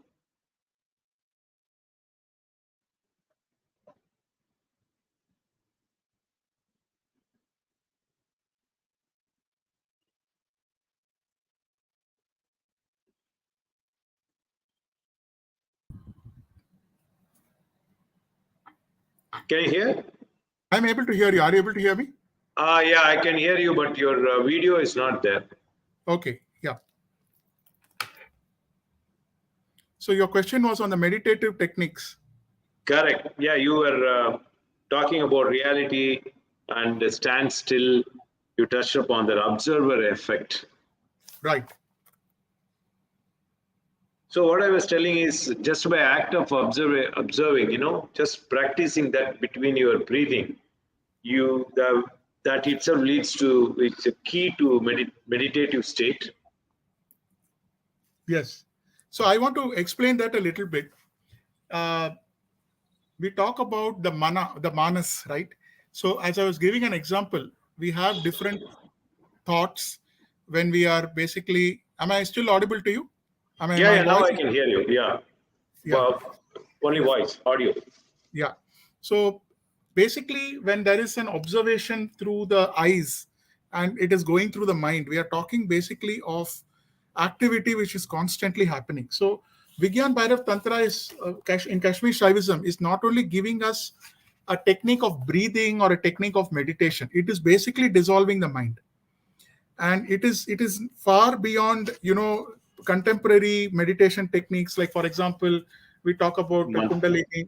Speaker 1: Can you hear?
Speaker 3: I'm able to hear you. Are you able to hear me?
Speaker 1: Yeah, I can hear you, but your video is not there.
Speaker 3: Okay, yeah. So your question was on the meditative techniques.
Speaker 1: Correct. Yeah, you were talking about reality and stand still. You touched upon the observer effect.
Speaker 3: Right.
Speaker 1: So what I was telling is just by act of observing, just practicing that between your breathing, that itself leads to, it's a key to meditative state.
Speaker 3: Yes. So I want to explain that a little bit. We talk about the manas, right? So as I was giving an example, we have different thoughts when we are basically. Am I still audible to you?
Speaker 1: Yeah,
Speaker 3: My
Speaker 1: yeah, now
Speaker 3: voice?
Speaker 1: I can hear you. Yeah.
Speaker 3: Yeah.
Speaker 1: Well, only voice, audio.
Speaker 3: Yeah. So basically, when there is an observation through the eyes and it is going through the mind, we are talking basically of activity which is constantly happening. So Vigyan Bhairav Tantra is in Kashmir Shaivism is not only giving us a technique of breathing or a technique of meditation. It is basically dissolving the mind, and it is far beyond contemporary meditation techniques. Like for example, we talk about Kundalini, the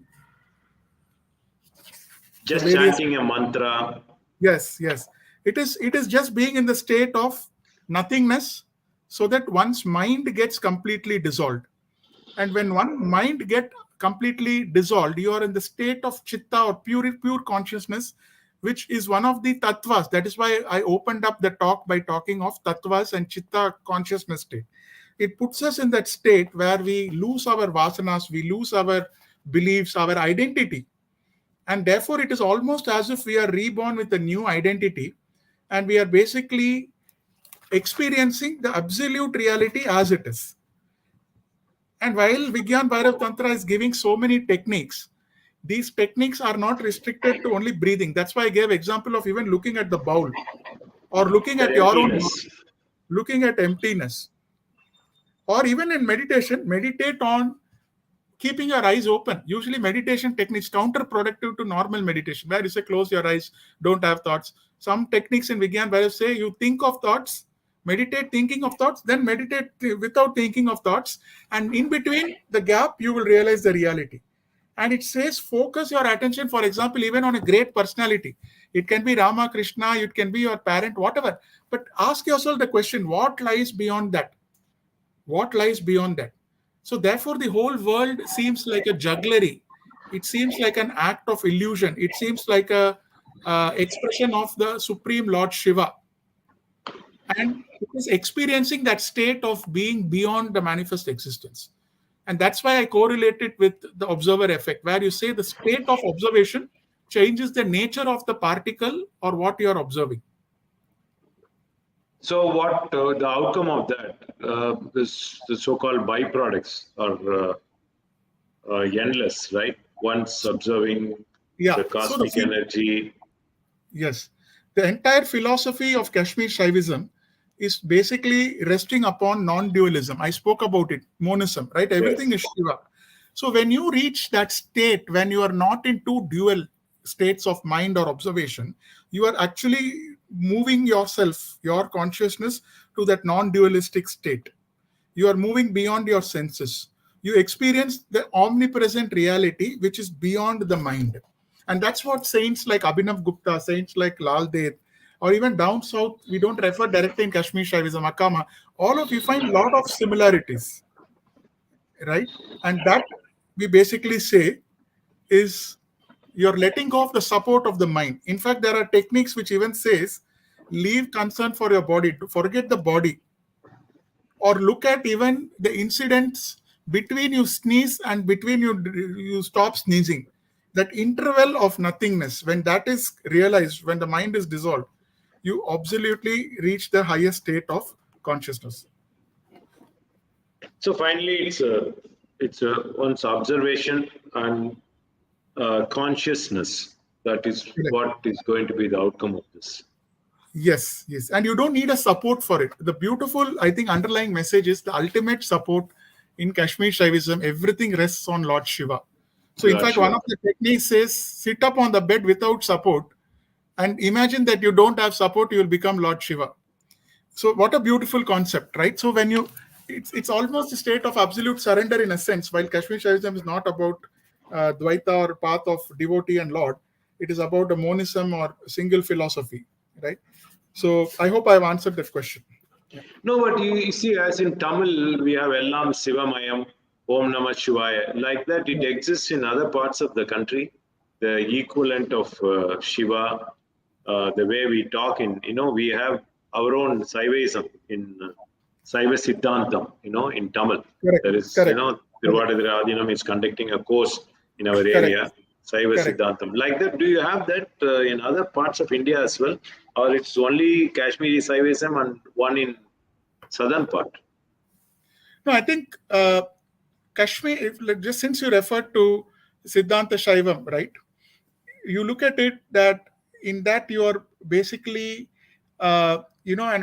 Speaker 1: Just
Speaker 3: various.
Speaker 1: chanting a mantra.
Speaker 3: Yes, yes. It is just being in the state of nothingness so that one's mind gets completely dissolved. And when one mind get completely dissolved, you are in the state of chitta or pure consciousness, which is one of the tattvas. That is why I opened up the talk by talking of tattvas and chitta consciousness state. It puts us in that state where we lose our vasanas, we lose our beliefs, our identity, and therefore it is almost as if we are reborn with a new identity, and we are basically experiencing the absolute reality as it is. And while Vigyan Bhairav Tantra is giving so many techniques, these techniques are not restricted to only breathing. That's why I gave example of even looking at the bowl or looking
Speaker 1: The
Speaker 3: at your own mind,
Speaker 1: emptiness.
Speaker 3: looking at emptiness. Or even in meditation, meditate on keeping your eyes open. Usually meditation techniques counterproductive to normal meditation, where you say close your eyes, don't have thoughts. Some techniques in Vigyan where you say you think of thoughts, meditate thinking of thoughts, then meditate without thinking of thoughts, and in between the gap you will realize the reality. And it says focus your attention, for example, even on a great personality. It can be Rama, Krishna, it can be your parent, whatever, but ask yourself the question, what lies beyond that? What lies beyond that? So therefore the whole world seems like a jugglery. It seems like an act of illusion. It seems like a expression of the supreme Lord Shiva, and it is experiencing that state of being beyond the manifest existence. And that's why I correlate it with the observer effect, where you say the state of observation changes the nature of the particle or what you are observing.
Speaker 1: So what the outcome of that, is the so-called byproducts are endless, right? Once observing
Speaker 3: Yeah.
Speaker 1: the
Speaker 3: So the
Speaker 1: cosmic energy.
Speaker 3: yes, the entire philosophy of Kashmir Shaivism is basically resting upon non-dualism. I spoke about it, monism, right? Everything
Speaker 1: Yes.
Speaker 3: is Shiva. So when you reach that state, when you are not in two dual states of mind or observation, you are actually moving yourself, your consciousness, to that non-dualistic state. You are moving beyond your senses. You experience the omnipresent reality which is beyond the mind. And that's what saints like Abhinav Gupta, saints like Lal Ded, or even down south, we don't refer directly in Kashmir Shaivism, Akama, all of you find a lot of similarities, right? And that we basically say is you're letting go of the support of the mind. In fact, there are techniques which even says leave concern for your body, to forget the body, or look at even the incidents between you sneeze and between you stop sneezing, that interval of nothingness, when that is realized, when the mind is dissolved, you absolutely reach the highest state of consciousness.
Speaker 1: So finally, it's a one's observation and consciousness that is
Speaker 3: Correct.
Speaker 1: what is going to be the outcome of this.
Speaker 3: Yes, yes. And you don't need a support for it. The beautiful, I think, underlying message is the ultimate support in Kashmir Shaivism. Everything rests on Lord Shiva. So, in
Speaker 1: Lord
Speaker 3: fact, one
Speaker 1: Shiva.
Speaker 3: of the techniques says sit up on the bed without support and imagine that you don't have support, you will become Lord Shiva. So, what a beautiful concept, right? So, when you, it's almost a state of absolute surrender in a sense, while Kashmir Shaivism is not about Dvaita or path of devotee and Lord, it is about a monism or single philosophy, right? So I hope I've answered that question. Yeah.
Speaker 1: No, but you see, as in Tamil, we have Ellam Sivamayam, Om Namah Shivaya. Like that, it exists in other parts of the country. The equivalent of Shiva, the way we talk in, we have our own Saivism in Saiva Siddhantam, in Tamil.
Speaker 3: Correct.
Speaker 1: There is,
Speaker 3: Correct. Correct.
Speaker 1: Tiruvadadhira Adinam is conducting a course in our
Speaker 3: Correct.
Speaker 1: area, Saiva
Speaker 3: Correct.
Speaker 1: Siddhantam. Like that, do you have that in other parts of India as well? Or it's only Kashmiri Saivism and one in southern part?
Speaker 3: No, I think Kashmir, if, like, just since you referred to Siddhanta Shaivam, right? You look at it that in that you are basically, an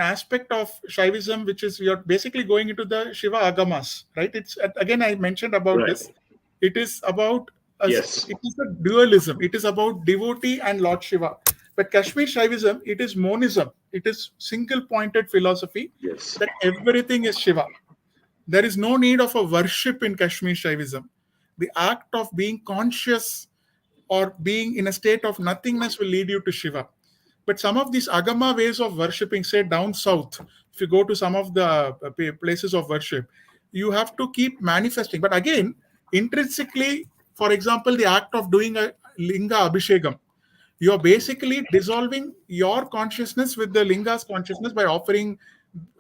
Speaker 3: aspect of Shaivism, which is you're basically going into the Shiva Agamas, right? It's again, I mentioned about
Speaker 1: Right.
Speaker 3: this. It is about
Speaker 1: Yes.
Speaker 3: it is a dualism. It is about devotee and Lord Shiva. But Kashmir Shaivism, it is monism. It is single-pointed philosophy
Speaker 1: Yes.
Speaker 3: that everything is Shiva. There is no need of a worship in Kashmir Shaivism. The act of being conscious or being in a state of nothingness will lead you to Shiva. But some of these Agama ways of worshipping, say down south, if you go to some of the places of worship, you have to keep manifesting. But again, intrinsically, for example, the act of doing a Linga Abhishekam, you are basically dissolving your consciousness with the linga's consciousness by offering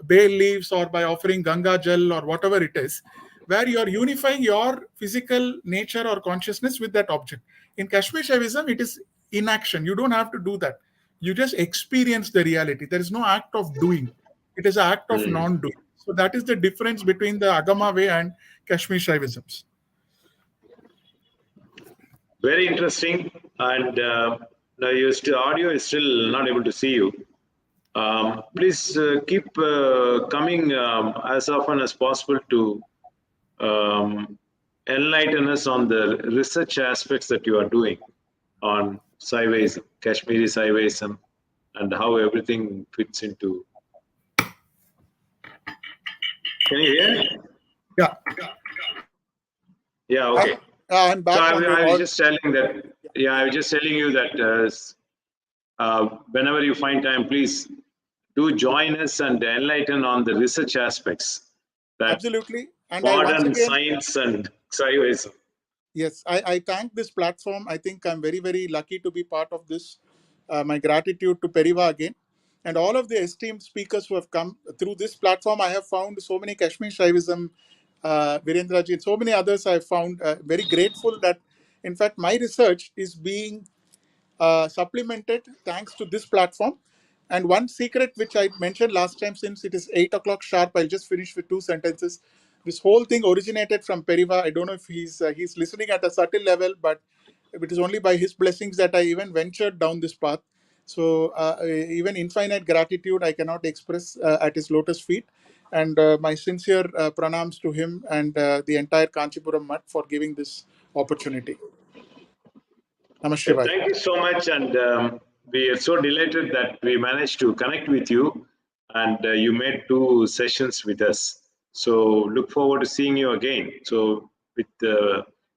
Speaker 3: bay leaves or by offering Ganga Jal or whatever it is, where you are unifying your physical nature or consciousness with that object. In Kashmir Shaivism, it is inaction. You don't have to do that. You just experience the reality. There is no act of doing. It is an act of
Speaker 1: Mm.
Speaker 3: non-doing. So that is the difference between the Agama way and Kashmir Shaivisms.
Speaker 1: Very interesting. And now audio is still not able to see you. Please keep coming as often as possible to enlighten us on the research aspects that you are doing on Saivism, Kashmiri Saivism, and how everything fits into. Can you hear?
Speaker 3: Yeah.
Speaker 1: Yeah, okay.
Speaker 3: I'm
Speaker 1: So
Speaker 3: back on
Speaker 1: I was
Speaker 3: the.
Speaker 1: just telling that, I was just telling you that whenever you find time, please do join us and enlighten on the research aspects that
Speaker 3: Absolutely. And I once
Speaker 1: modern
Speaker 3: again,
Speaker 1: science and Saivism.
Speaker 3: yes, I thank this platform. I think I'm very, very lucky to be part of this. My gratitude to Periva again. And all of the esteemed speakers who have come through this platform. I have found so many Kashmir Shaivism Virendraji, and so many others. I found very grateful that, in fact, my research is being supplemented thanks to this platform. And one secret which I mentioned last time, since it is 8 o'clock sharp, I'll just finish with 2 sentences. This whole thing originated from Periva. I don't know if he's listening at a subtle level, but it is only by his blessings that I even ventured down this path. So even infinite gratitude I cannot express at his lotus feet. And my sincere pranams to him and the entire Kanchipuram Mutt for giving this opportunity. Namaste.
Speaker 1: Thank you so much, and we are so delighted that we managed to connect with you, and you made 2 sessions with us. So look forward to seeing you again. So with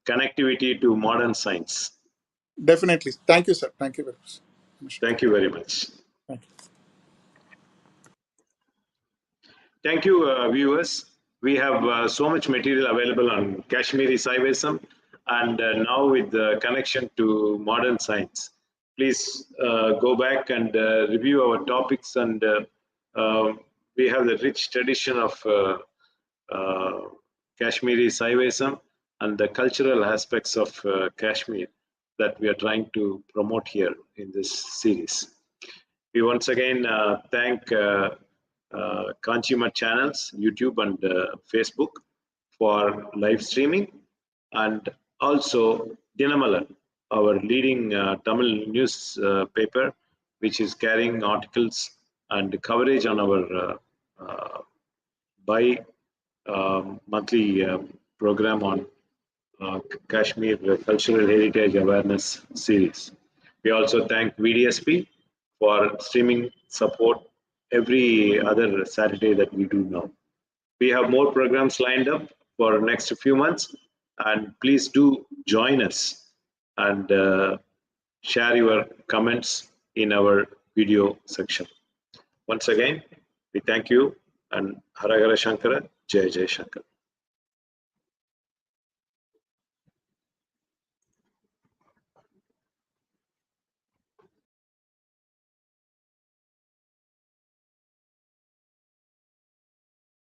Speaker 1: connectivity to modern science.
Speaker 3: Definitely. Thank you, sir. Thank you very much. Namaste.
Speaker 1: Thank you very much.
Speaker 3: Thank you.
Speaker 1: Thank you, viewers. We have so much material available on Kashmiri Shaivism, and now with the connection to modern science. Please go back and review our topics, and we have the rich tradition of Kashmiri Shaivism and the cultural aspects of Kashmir that we are trying to promote here in this series. We once again thank Kanchi channels, YouTube and Facebook for live streaming, and also Dinamalan, our leading Tamil news paper, which is carrying articles and coverage on our monthly program on Kashmir Cultural Heritage Awareness Series. We also thank VDSP for streaming support every other Saturday that we do now. We have more programs lined up for the next few months, and please do join us and share your comments in our video section. Once again, we thank you, and Haragara Shankara, Jai Jai Shankara.